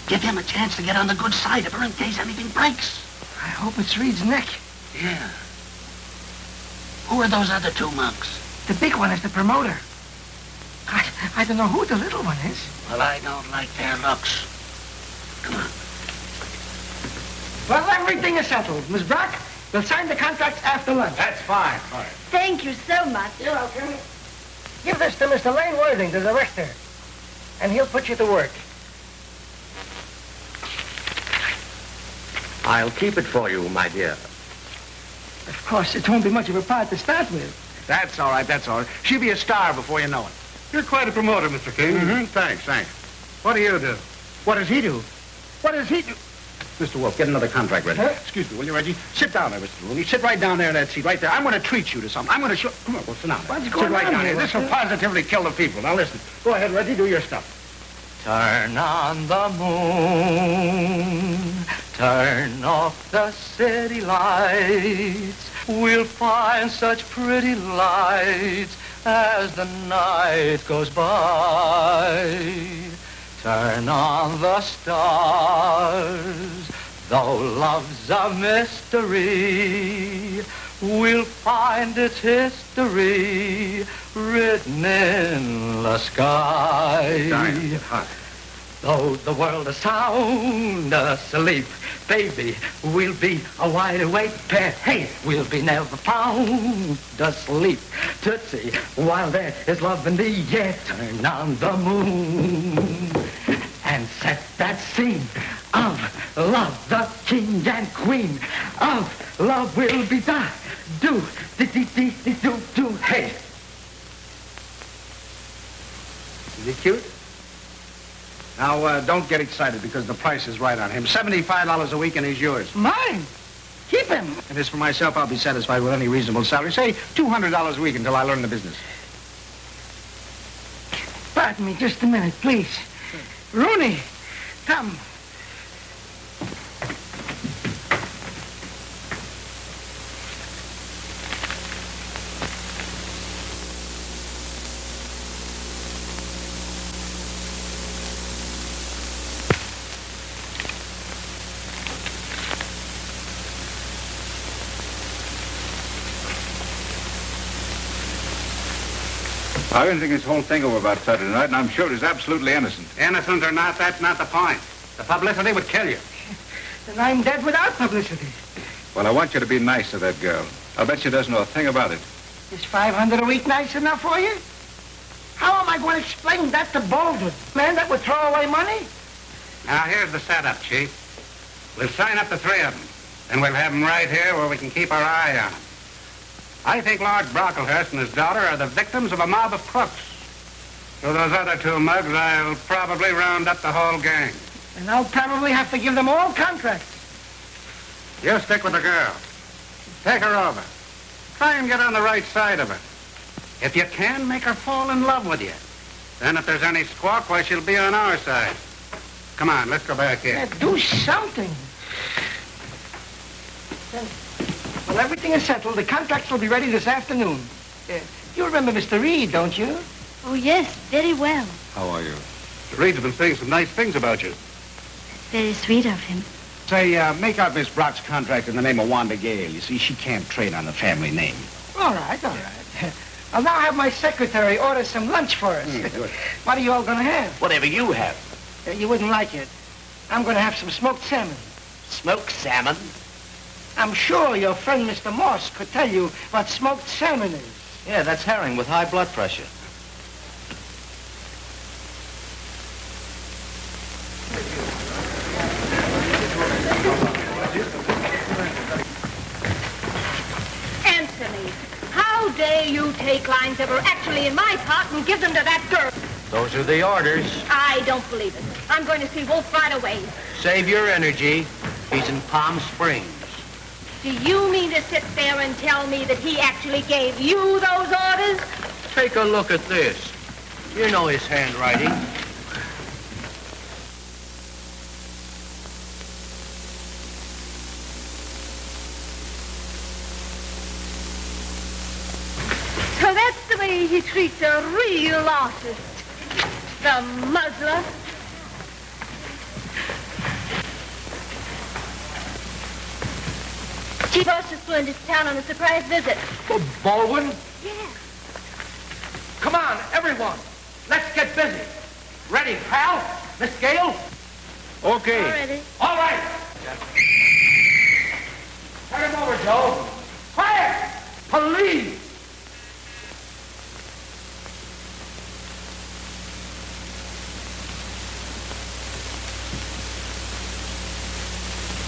Give him a chance to get on the good side of her in case anything breaks. I hope it's Reed's neck. Yeah. Who are those other two monks? The big one is the promoter. I don't know who the little one is. Well, I don't like their looks. Come on. Well, everything is settled. Miss Brock, we'll sign the contracts after lunch. That's fine. All right. Thank you so much. You're welcome. Give this to Mr. Lane Worthing, the director, and he'll put you to work. I'll keep it for you, my dear. Of course, it won't be much of a part to start with. That's all right. She'll be a star before you know it. You're quite a promoter, Mr. King. Mm-hmm. Thanks. What do you do? What does he do? Mr. Wolf, get another contract ready. Excuse me, will you, Reggie? Sit down there, Mr. Rooney. Sit right down there in that seat, right there. I'm going to treat you to something. I'm going to show... Come on, well, sit down. What's Sit going right on down here, here. This will Walter? positively kill the people. Now, listen. Go ahead, Reggie. Do your stuff. Turn on the moon, turn off the city lights. We'll find such pretty lights as the night goes by. Turn on the stars, though love's a mystery. We'll find its history written in the sky. Darn, it's hot. Though the world is sound asleep, baby, we'll be a wide awake pair. Hey, we'll be never found asleep. Tootsie, while there is love in the air, turn on the moon and set that scene of love. The king and queen of love will be do, do, hey. Is he cute? Now, don't get excited because the price is right on him. $75 a week and he's yours. Mine? Keep him. And as for myself, I'll be satisfied with any reasonable salary. Say $200 a week until I learn the business. Pardon me just a minute, please. Rooney, come. I've been thinking this whole thing over about Saturday night, and I'm sure it is absolutely innocent. Innocent or not, that's not the point. The publicity would kill you. Then I'm dead without publicity. Well, I want you to be nice to that girl. I'll bet she doesn't know a thing about it. Is $500 a week nice enough for you? How am I going to explain that to Baldwin? Man, that would throw away money. Now, here's the setup, Chief. We'll sign up the three of them. Then we'll have them right here where we can keep our eye on them. I think Lord Brocklehurst and his daughter are the victims of a mob of crooks. So those other two mugs, I'll probably round up the whole gang. And I'll probably have to give them all contracts. You stick with the girl. Take her over. Try and get on the right side of her. If you can, make her fall in love with you. Then if there's any squawk, why, she'll be on our side. Come on, let's go back here. Yeah, do something. Well, everything is settled. The contracts will be ready this afternoon. You remember Mr. Reed, don't you? Oh, yes, very well. How are you? Mr. Reed's been saying some nice things about you. Very sweet of him. Say, make out Miss Brock's contract in the name of Wanda Gale. You see, she can't trade on the family name. All right, all right. I'll now have my secretary order some lunch for us. Good. What are you all going to have? Whatever you have. You wouldn't like it. I'm going to have some smoked salmon. Smoked salmon? I'm sure your friend Mr. Morse could tell you what smoked salmon is. Yeah, that's herring with high blood pressure. Anthony, how dare you take lines that were actually in my pot and give them to that girl? Those are the orders. I don't believe it. I'm going to see Wolf right away. Save your energy. He's in Palm Springs. Do you mean to sit there and tell me that he actually gave you those orders? Take a look at this. You know his handwriting. So that's the way he treats a real artist. The muzzler. Chief Oster's flew into town on a surprise visit. Oh, Baldwin? Yes. Come on, everyone. Let's get busy. Ready, pal? Miss Gale? Okay. Already. All right. Turn him over, Joe. Quiet! Police!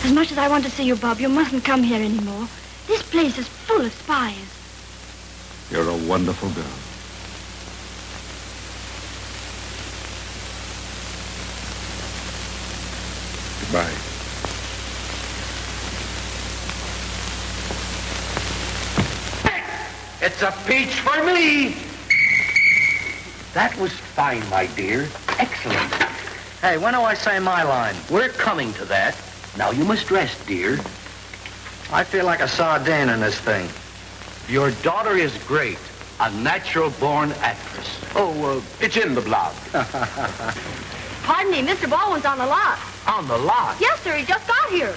As much as I want to see you, Bob, you mustn't come here anymore. This place is full of spies. You're a wonderful girl. Goodbye. It's a peach for me. That was fine, my dear. Excellent. Hey, when do I say my line? We're coming to that. Now you must rest, dear. I feel like a sardine in this thing. Your daughter is great. A natural-born actress. Oh, it's in the blood. Pardon me, Mr. Baldwin's on the lot. On the lot? Yes, sir, he just got here.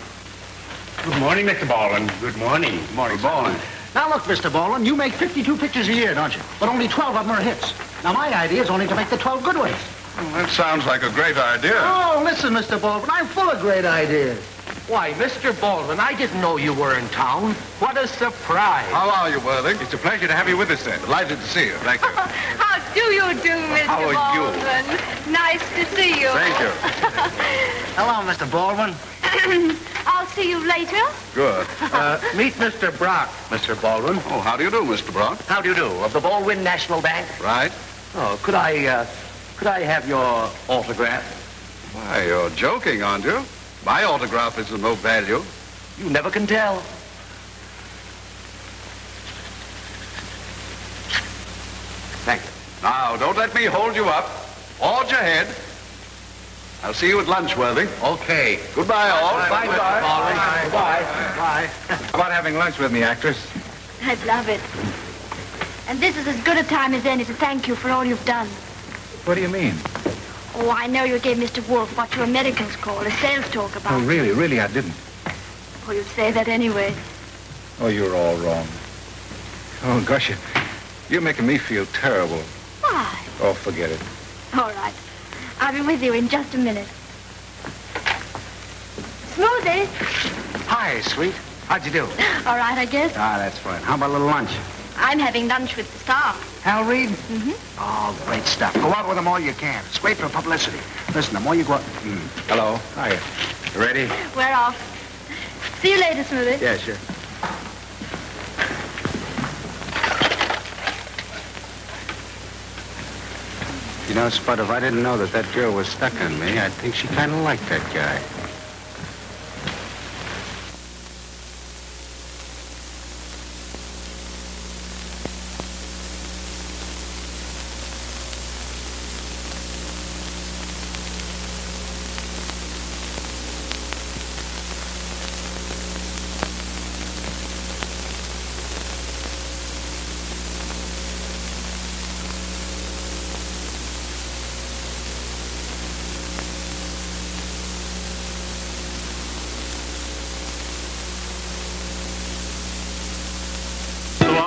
Good morning, Mr. Baldwin. Good morning. Good morning, Baldwin. Now, look, Mr. Baldwin, you make 52 pictures a year, don't you? But only 12 of them are hits. Now, my idea is only to make the 12 good ones. Well, that sounds like a great idea. Oh, listen, Mr. Baldwin, I'm full of great ideas. Why, Mr. Baldwin, I didn't know you were in town. What a surprise. How are you, Worthing? It's a pleasure to have you with us, then. Delighted to see you. Thank you. How do you do, Mr. How are you? Baldwin? Nice to see you. Thank you. Hello, Mr. Baldwin. I'll see you later. Good. Meet Mr. Brock, Mr. Baldwin. Oh, how do you do, Mr. Brock? How do you do? Of the Baldwin National Bank? Right. Oh, could I have your autograph? Why, you're joking, aren't you? My autograph is of no value. You never can tell. Thank you. Now, don't let me hold you up. Hold your head. I'll see you at lunch, Worthing. Okay. Goodbye, all. Bye, Mr. Baldwin. Goodbye. Bye. How about having lunch with me, actress? I'd love it. And this is as good a time as any to thank you for all you've done. What do you mean? Oh, I know you gave Mr. Wolf what your Americans call a sales talk about. Oh, really, I didn't. Oh, you'd say that anyway. Oh, you're all wrong. Oh, gosh, you're making me feel terrible. Why? Oh, forget it. All right. I'll be with you in just a minute. Smoothie. Hi, sweet. How'd you do? All right, I guess. Ah, that's fine. How about a little lunch? I'm having lunch with the star. Hal Reed? Mm-hmm. Oh, great stuff. Go out with them all you can. It's great for publicity. Listen, the more you go out... Hello. Hiya. You ready? We're off. See you later, Smoothie. Yeah, sure. You know, Spud, if I didn't know that girl was stuck on me, I'd think she kind of liked that guy.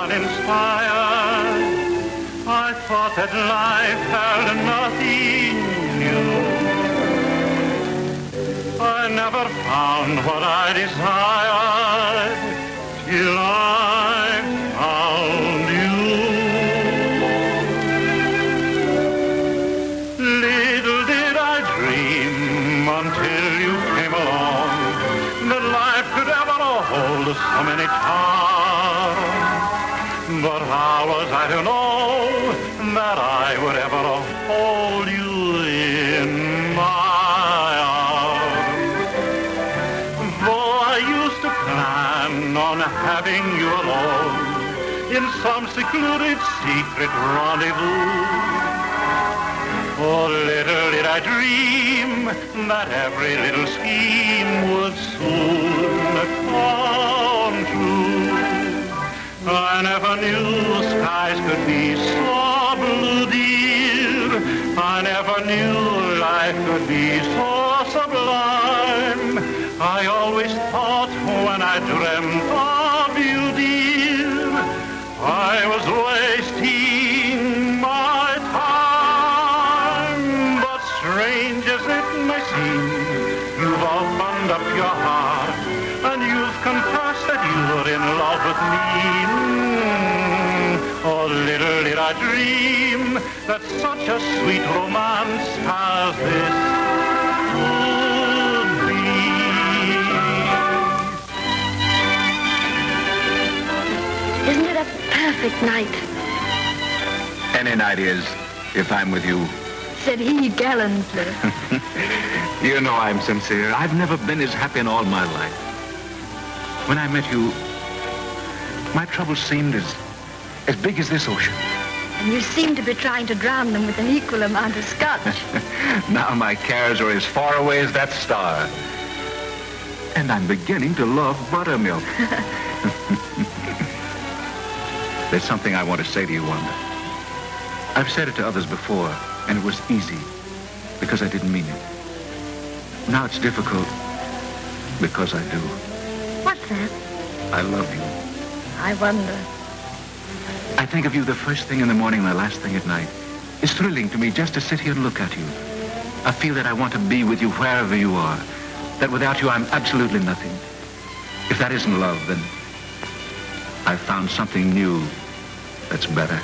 Uninspired, I thought that life held nothing new. I never found what I desired till I found you. Little did I dream until you came along that life could ever hold so many charms. But how was I to know that I would ever hold you in my arms? Though I used to plan on having you alone in some secluded secret rendezvous. Oh, little did I dream that every little scheme would soon come true. I never knew skies could be so blue, dear. I never knew life could be so sublime. I always thought when I dreamt of you, dear, I was wasting my time. But strange as it may seem, you've opened up your heart and you've confessed that you're in love with me. Oh, little did I dream that such a sweet romance as this would be. Isn't it a perfect night? Any night is, if I'm with you. Said he gallantly. You know I'm sincere. I've never been as happy in all my life. When I met you, my troubles seemed as big as this ocean. And you seem to be trying to drown them with an equal amount of scotch. Now my cares are as far away as that star. And I'm beginning to love buttermilk. There's something I want to say to you, Wanda. I've said it to others before, and it was easy, because I didn't mean it. Now it's difficult, because I do. What's that? I love you. I wonder. I think of you the first thing in the morning and the last thing at night. It's thrilling to me just to sit here and look at you. I feel that I want to be with you wherever you are. That without you, I'm absolutely nothing. If that isn't love, then I've found something new that's better.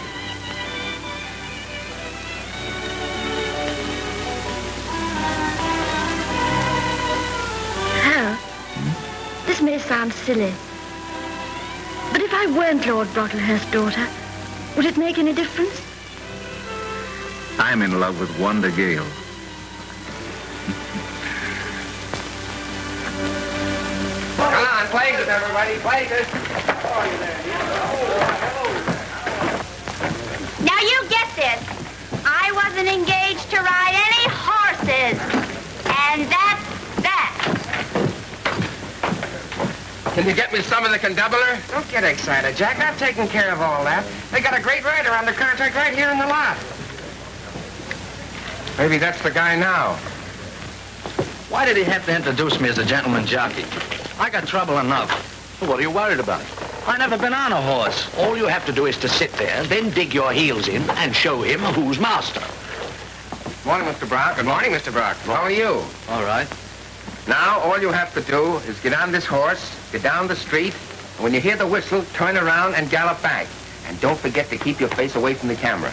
Hal, this may sound silly, but if I weren't Lord Brocklehurst's daughter, would it make any difference? I'm in love with Wanda Gale. Come on, places, everybody, places. Now you get this. I wasn't engaged to ride any horses. And that's that. Can you get me some of the condoubler? Don't get excited, Jack. I've taken care of all that. They got a great rider under contract right here in the lot. Maybe that's the guy now. Why did he have to introduce me as a gentleman jockey? I got trouble enough. Well, what are you worried about? I never been on a horse. All you have to do is to sit there, then dig your heels in and show him who's master. Morning, Mr. Brock. Good morning, Mr. Brock. How are you? All right. Now, all you have to do is get on this horse, get down the street, and when you hear the whistle, turn around and gallop back. And don't forget to keep your face away from the camera.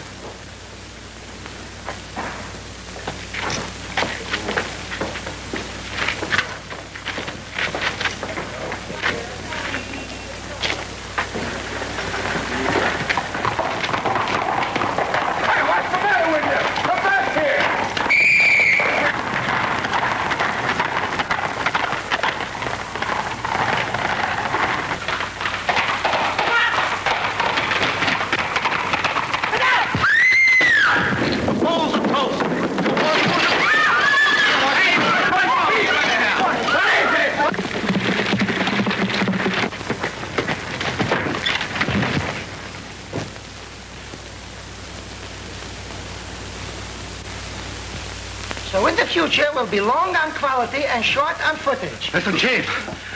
So in the future, we'll be long on quality and short on footage. Listen, Chief,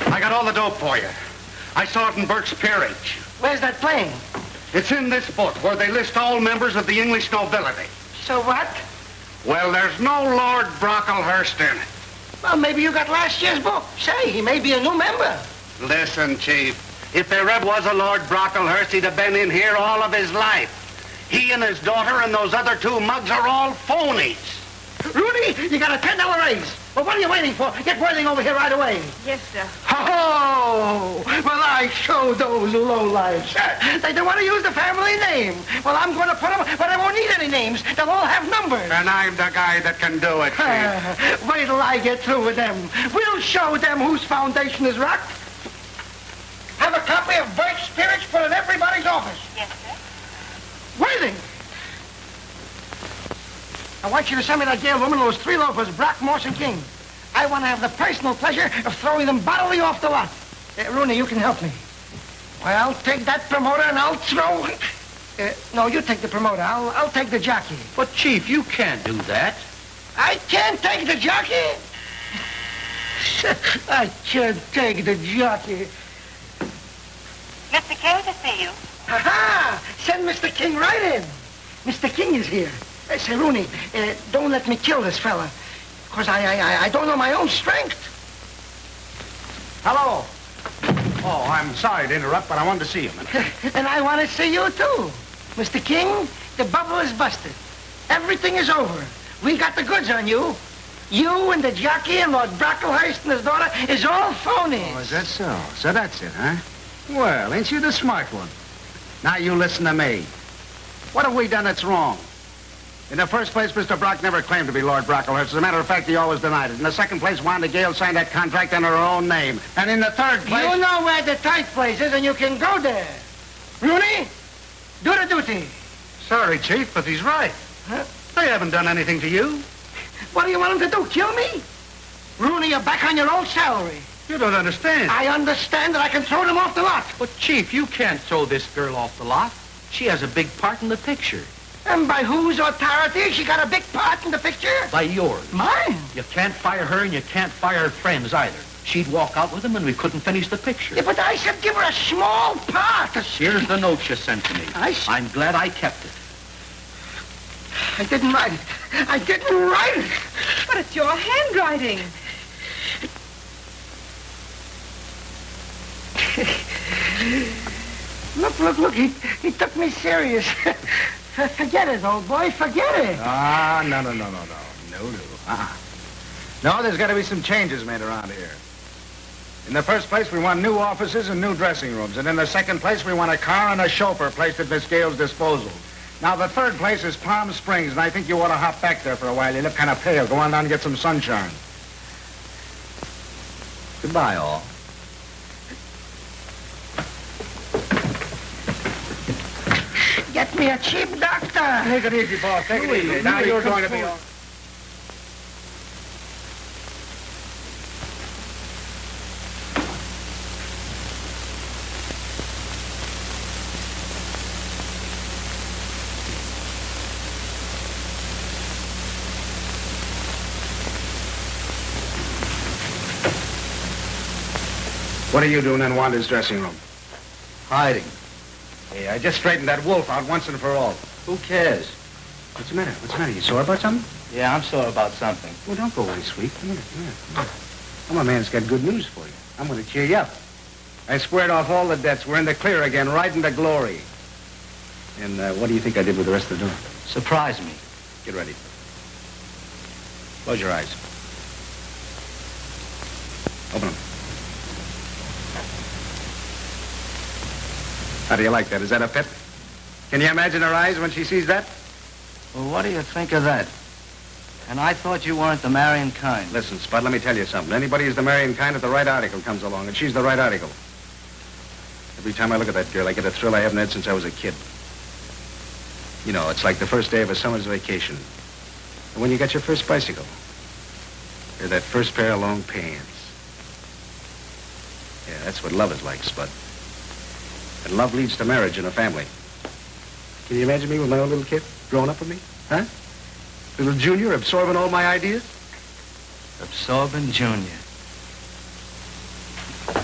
I got all the dope for you. I saw it in Burke's Peerage. Where's that plane? It's in this book where they list all members of the English nobility. So what? Well, there's no Lord Brocklehurst in it. Well, maybe you got last year's book. Say, he may be a new member. Listen, Chief, if there ever was a Lord Brocklehurst, he'd have been in here all of his life. He and his daughter and those other two mugs are all phonies. Rudy, you got a $10 raise. Well, what are you waiting for? Get Worthing over here right away. Yes, sir. Oh, well, I showed those lowlifes. They don't want to use the family name. Well, I'm going to put them, but I won't need any names. They'll all have numbers. And I'm the guy that can do it, Chief. Wait till I get through with them. We'll show them whose foundation is rocked. Have a copy of Burke's Peerage put in everybody's office. Yes, sir. Worthing! I want you to send me that Gale woman and those three loafers, Brock, Morse, and King. I want to have the personal pleasure of throwing them bodily off the lot. Rooney, you can help me. Well, take that promoter and I'll throw... no, you take the promoter. I'll take the jockey. But, Chief, you can't do that. I can't take the jockey? I can't take the jockey. Mr. King to see you. Ha-ha! Send Mr. King right in. Mr. King is here. Say, Rooney, don't let me kill this fella, because I don't know my own strength. Hello. Oh, I'm sorry to interrupt, but I wanted to see you. And I want to see you, too. Mr. King, the bubble is busted. Everything is over. We got the goods on you. You and the jockey and Lord Brocklehurst and his daughter is all phony. Oh, is that so? So that's it, huh? Well, ain't you the smart one? Now you listen to me. What have we done that's wrong? In the first place, Mr. Brock never claimed to be Lord Brocklehurst. As a matter of fact, he always denied it. In the second place, Wanda Gale signed that contract under her own name. And in the third place... You know where the tight place is, and you can go there. Rooney, do the duty. Sorry, Chief, but he's right. Huh? They haven't done anything to you. What do you want them to do, kill me? Rooney, you're back on your old salary. You don't understand. I understand that I can throw them off the lot. But, Chief, you can't throw this girl off the lot. She has a big part in the picture. And by whose authority? She got a big part in the picture? By yours. Mine? You can't fire her and you can't fire her friends either. She'd walk out with them and we couldn't finish the picture. Yeah, but I should give her a small part. Here's the note you sent to me. I'm glad I kept it. I didn't write it. I didn't write it. But it's your handwriting. Look. He took me serious. Forget it, old boy. Forget it. Ah, no. No, there's got to be some changes made around here. In the first place, we want new offices and new dressing rooms. And in the second place, we want a car and a chauffeur placed at Miss Gale's disposal. Now, the third place is Palm Springs, and I think you ought to hop back there for a while. You look kind of pale. Go on down and get some sunshine. Goodbye, all. Get me a cheap doctor. Take it easy, boss. Take it easy. Now you're going to be all... What are you doing in Wanda's dressing room? Hiding. Hey, I just straightened that wolf out once and for all. Who cares? What's the matter? You sore about something? Yeah, I'm sore about something. Well, don't go away, sweet. Come here. I'm a man's got good news for you. I'm going to cheer you up. I squared off all the debts. We're in the clear again, right into glory. And what do you think I did with the rest of the dough? Surprise me. Get ready. Close your eyes. Open them. How do you like that? Is that a fit? Can you imagine her eyes when she sees that? Well, what do you think of that? And I thought you weren't the marrying kind. Listen, Spud, let me tell you something. Anybody is the marrying kind if the right article comes along, and she's the right article. Every time I look at that girl, I get a thrill I haven't had since I was a kid. You know, it's like the first day of a summer's vacation. And when you got your first bicycle. Or that first pair of long pants. Yeah, that's what love is like, Spud. And love leads to marriage and a family. Can you imagine me with my own little kid growing up with me? Huh? Little Junior absorbing all my ideas? Absorbing Junior. Wait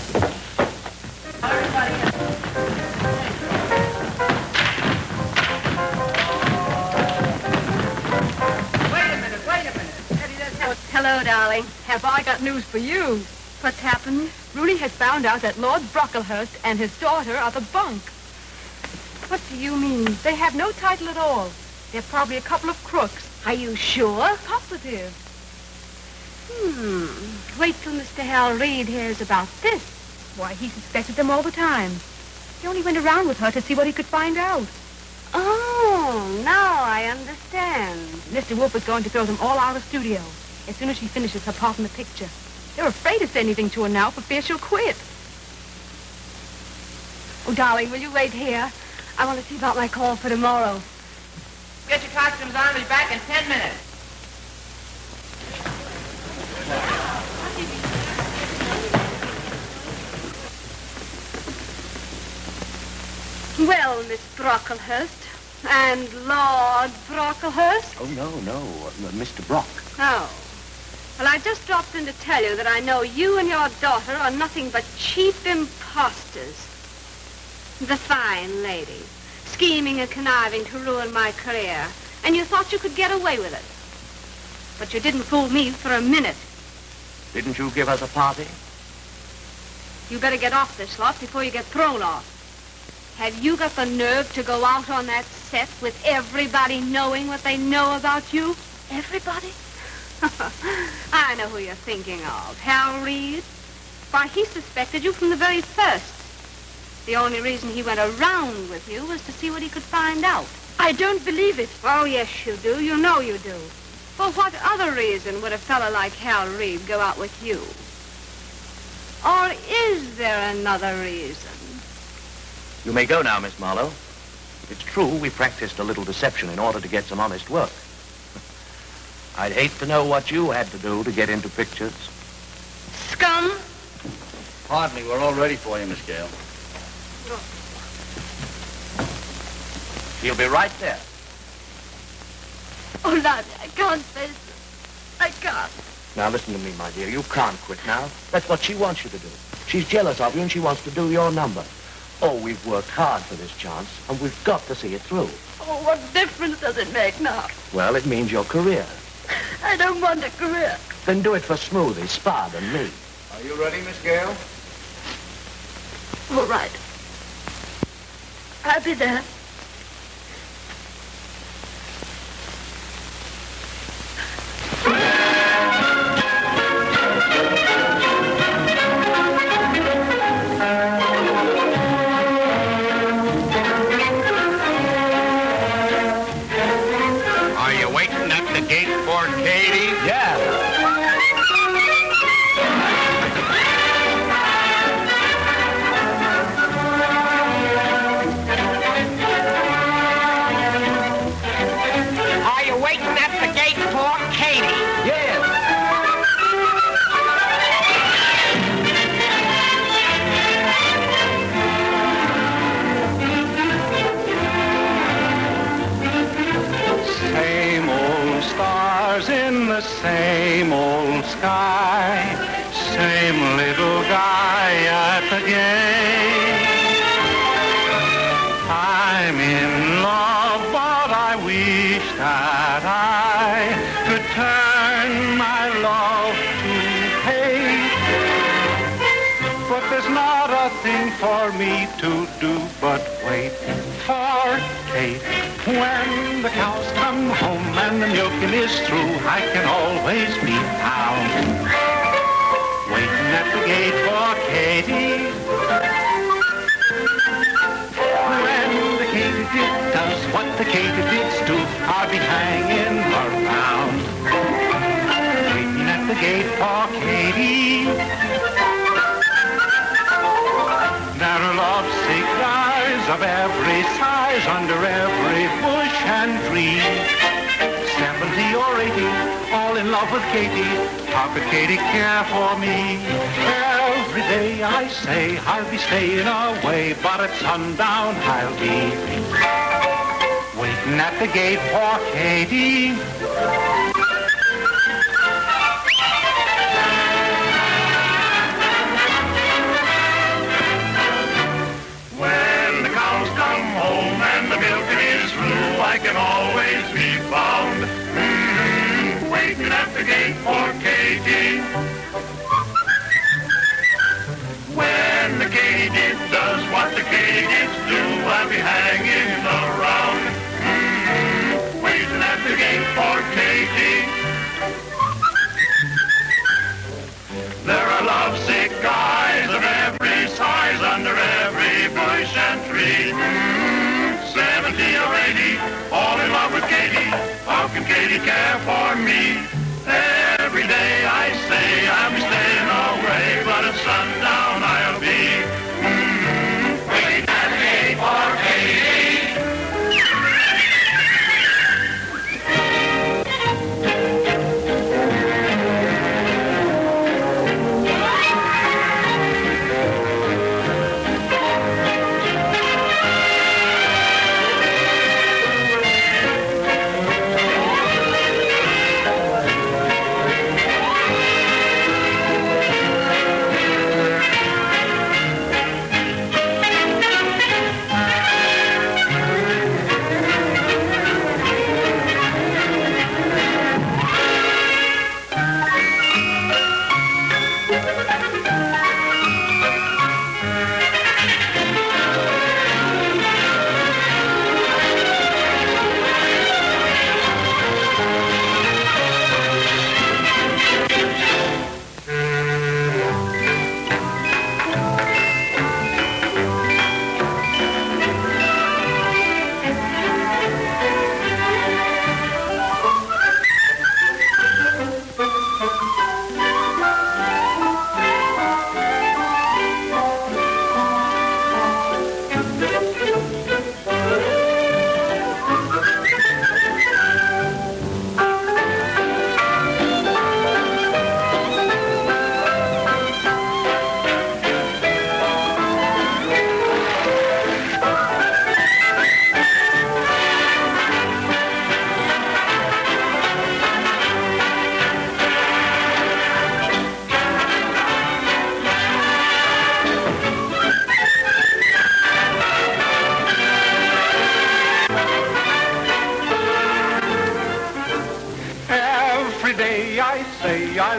a minute. Hello, darling. Have I got news for you? What's happened? Rudy has found out that Lord Brocklehurst and his daughter are the bunk. What do you mean? They have no title at all. They're probably a couple of crooks. Are you sure? Positive. Wait till Mr. Hal Reed hears about this. Why, he suspected them all the time. He only went around with her to see what he could find out. Oh, now I understand. Mr. Wolf is going to throw them all out of the studio as soon as she finishes her part in the picture. They're afraid to say anything to her now for fear she'll quit. Oh, darling, will you wait here? I want to see about my call for tomorrow. Get your costumes on. I'll be back in 10 minutes. Well, Miss Brocklehurst and Lord Brocklehurst. Oh, no, Mr. Brock. Oh. Well, I just dropped in to tell you that I know you and your daughter are nothing but cheap imposters. The fine lady, scheming and conniving to ruin my career, and you thought you could get away with it. But you didn't fool me for a minute. Didn't you give us a party? You better get off this lot before you get thrown off. Have you got the nerve to go out on that set with everybody knowing what they know about you? Everybody? I know who you're thinking of. Hal Reed. Why, he suspected you from the very first. The only reason he went around with you was to see what he could find out. I don't believe it. Oh, yes, you do. You know you do. For what other reason would a fellow like Hal Reed go out with you? Or is there another reason? You may go now, Miss Marlowe. It's true we practiced a little deception in order to get some honest work. I'd hate to know what you had to do to get into pictures. Scum? Pardon me, we're all ready for you, Miss Gale. She'll be right there. Oh, Lottie, I can't face it. I can't. Now, listen to me, my dear. You can't quit now. That's what she wants you to do. She's jealous of you, and she wants to do your number. Oh, we've worked hard for this chance, and we've got to see it through. Oh, what difference does it make now? Well, it means your career. I don't want a career. Then do it for Smoothie, Spud, and me. Are you ready, Miss Gale? All right. I'll be there. Are you waiting at the gate for Katie? Yeah. Are you waiting at the gate for Katie? Yes. Same old stars in the same old sky, same little guy at the gate. I'm in love, but I wish that I could turn my love to hate. But there's not a thing for me to do but wait for Kate. When the cows come home and the milking is through, I can always be found waiting at the gate for Katie. When the katydid does what the katydids do, I'll be hanging around waiting at the gate for Katie. There are lovesick guys of every size under every bush and tree. 70 or 80, all in love with Katie. How could Katie care for me? Every day I say I'll be staying away, but at sundown I'll be waiting at the gate for Katie. When the cows come home and the milking is through, I can always be found waiting at the gate for Katie. When the katydid does what the katydids do, I'll be hanging around waiting at the gate for Katie. There are lovesick guys of every size under every bush and tree. 70 or 80, all in love with Katie. How can Katie care for me? Every day I say I'll be staying away, but at sundown I'll be waiting at the gate for Katie.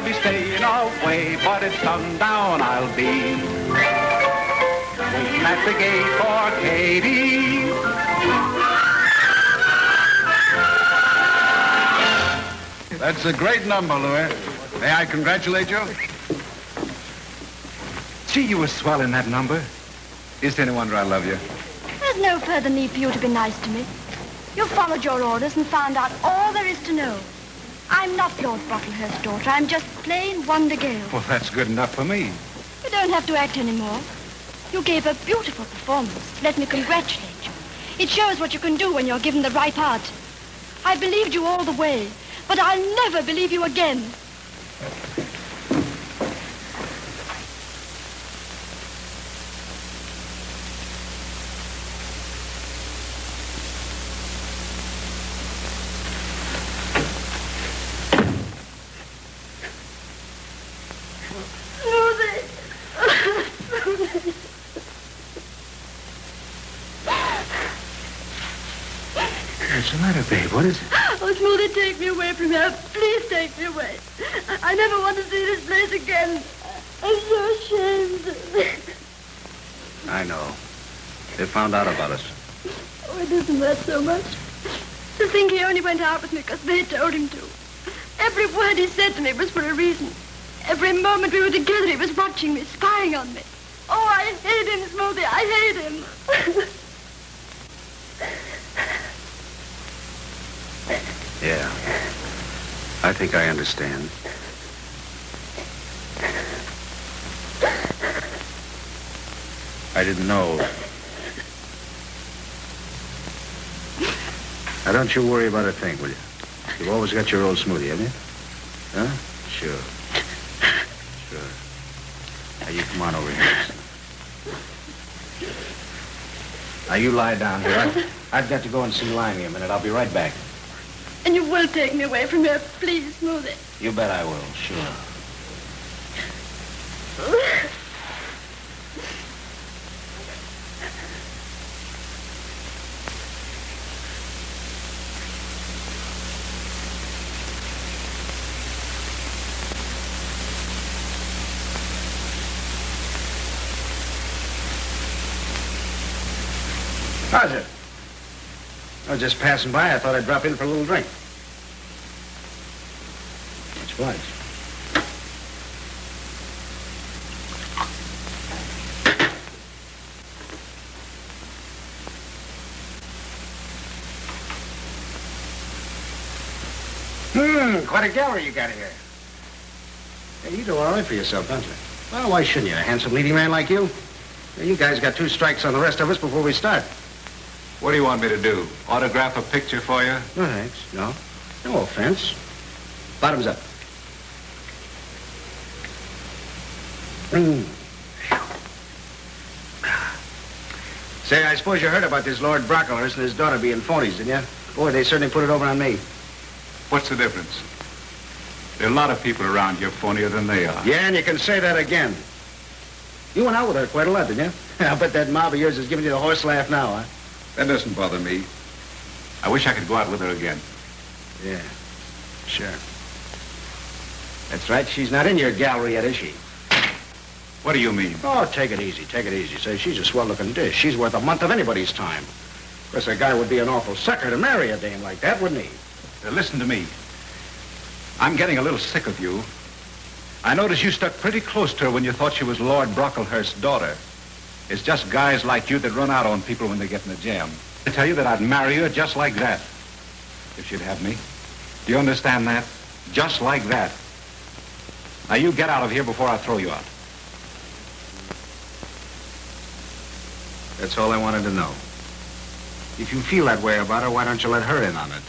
be staying away, but at sundown I'll be waiting at the gate for Katie. That's a great number, Louis. May I congratulate you? Gee, you were swell in that number. Is it any wonder I love you? There's no further need for you to be nice to me. You followed your orders and found out all there is to know. I'm not Lord Brocklehurst's daughter. I'm just plain Wonder Gale. Well, that's good enough for me. You don't have to act anymore. You gave a beautiful performance. Let me congratulate you. It shows what you can do when you're given the right part. I believed you all the way, but I'll never believe you again. What's the matter, babe? What is it? Oh, Smoothie, take me away from here. Please take me away. I never want to see this place again. I'm so ashamed. I know. They found out about us. Oh, it isn't that so much. To think he only went out with me because they told him to. Every word he said to me was for a reason. Every moment we were together, he was watching me, spying on me. Oh, I hate him, Smoothie. I hate him. Yeah. I think I understand. I didn't know. Now, don't you worry about a thing, will you? You've always got your old Smoothie, haven't you? Huh? Sure. Sure. Now, you come on over here. Now, you lie down here. I've got to go and see Limey a minute. I'll be right back. And you will take me away from here, please, Smoothie. You bet I will, sure. How's it? I was just passing by. I thought I'd drop in for a little drink. Much obliged. Quite a gallery you got here. Hey, you do all right for yourself, don't you? Well, why shouldn't you? A handsome leading man like you? You guys got 2 strikes on the rest of us before we start. What do you want me to do? Autograph a picture for you? No, thanks. No. No offense. Bottoms up. Say, I suppose you heard about this Lord Brocklehurst and his daughter being phonies, didn't you? Boy, they certainly put it over on me. What's the difference? There are a lot of people around here phonier than they are. Yeah, and you can say that again. You went out with her quite a lot, didn't you? I bet that mob of yours is giving you the horse laugh now, huh? That doesn't bother me. I wish I could go out with her again. Yeah, sure. That's right. She's not in your gallery yet, is she? What do you mean? Oh, take it easy. Take it easy. Say, she's a swell-looking dish. She's worth a month of anybody's time. Of course, a guy would be an awful sucker to marry a dame like that, wouldn't he? Now, listen to me. I'm getting a little sick of you. I noticed you stuck pretty close to her when you thought she was Lord Brocklehurst's daughter. It's just guys like you that run out on people when they get in a jam. I tell you that I'd marry her just like that, if she'd have me. Do you understand that? Just like that. Now, you get out of here before I throw you out. That's all I wanted to know. If you feel that way about her, why don't you let her in on it?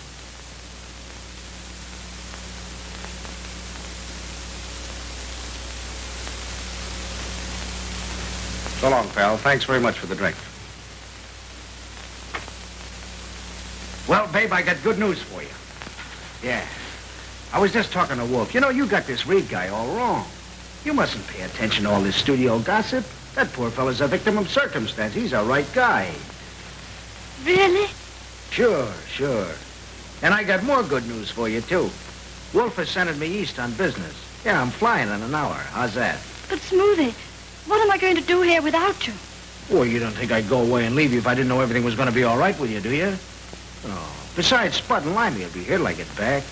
So long, pal. Thanks very much for the drink. Well, babe, I got good news for you. Yeah. I was just talking to Wolf. You know, you got this Reed guy all wrong. You mustn't pay attention to all this studio gossip. That poor fella's a victim of circumstance. He's a right guy. Really? Sure, sure. And I got more good news for you, too. Wolf is sending me east on business. Yeah, I'm flying in an hour. How's that? But Smoothie, what am I going to do here without you? Well, you don't think I'd go away and leave you if I didn't know everything was going to be all right with you, do you? Oh. Besides, Spud and Limey will be here till I get back.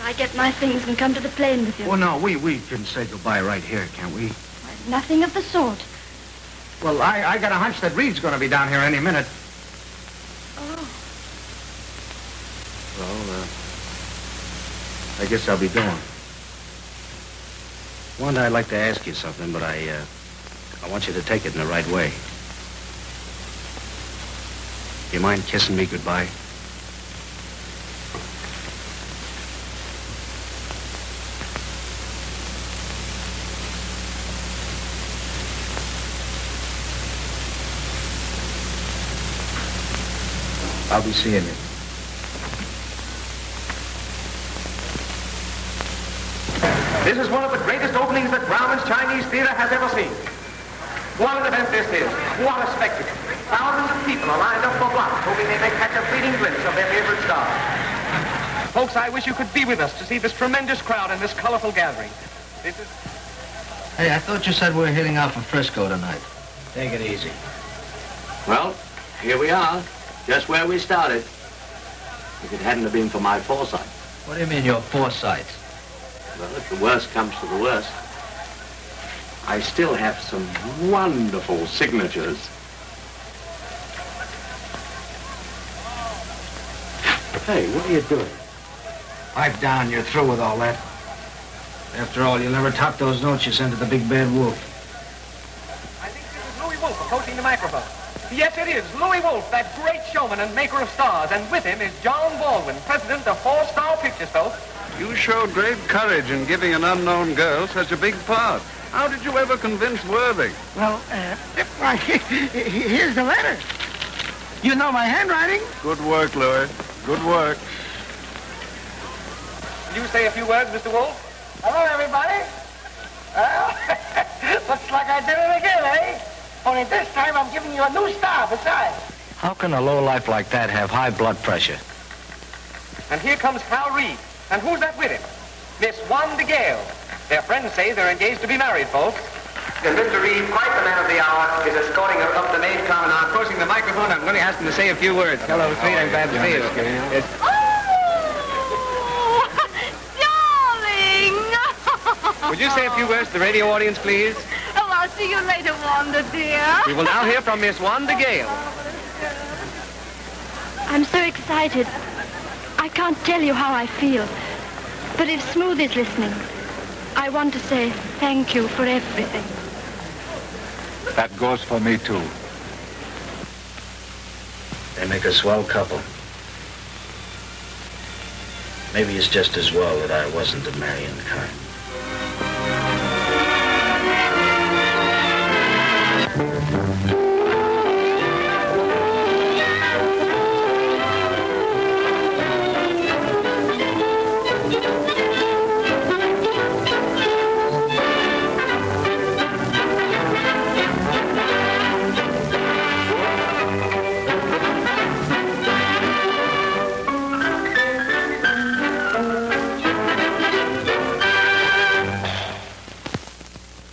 I get my things and come to the plane with you. Well, no, we can say goodbye right here, can't we? Nothing of the sort. Well, I got a hunch that Reed's going to be down here any minute. Oh. Well, I guess I'll be going. Wanda, I'd like to ask you something, but I want you to take it in the right way. You mind kissing me goodbye? I'll be seeing you. This is one of the greatest openings that Brown's Chinese Theater has ever seen. What an event this is. What a spectacle. Thousands of people are lined up for blocks, hoping they may catch a fleeting glimpse of their favorite star. Folks, I wish you could be with us to see this tremendous crowd and this colorful gathering. This is... Hey, I thought you said we were heading out for Frisco tonight. Take it easy. Well, here we are, just where we started. If it hadn't have been for my foresight. What do you mean, your foresight? Well, if the worst comes to the worst, I still have some wonderful signatures. Hey, what are you doing? Pipe down, you're through with all that. After all, you'll never top those notes you sent to the big bad wolf. I think this is Louis Wolfe approaching the microphone. Yes, it is. Louis Wolfe, that great showman and maker of stars. And with him is John Baldwin, president of 4 Star Pictures, folks. You showed great courage in giving an unknown girl such a big part. How did you ever convince Worthing? Well, here's the letter. You know my handwriting? Good work, Louis. Good work. Will you say a few words, Mr. Wolfe? Hello, everybody. Well, looks like I did it again, eh? Only this time I'm giving you a new star besides. How can a lowlife like that have high blood pressure? And here comes Hal Reed. And who's that with him? Miss Wanda Gale. Their friends say they're engaged to be married, folks. And Mr. Reed, quite the man of the hour, is escorting her up the main common. Now, approaching the microphone, I'm going to ask him to say a few words. Hello, sweet. I'm glad to see you. Oh, darling! Would you say a few words to the radio audience, please? Oh, I'll see you later, Wanda, dear. We will now hear from Miss Wanda Gale. I'm so excited. I can't tell you how I feel. But if Smooth is listening, I want to say thank you for everything. That goes for me, too. They make a swell couple. Maybe it's just as well that I wasn't the marrying kind.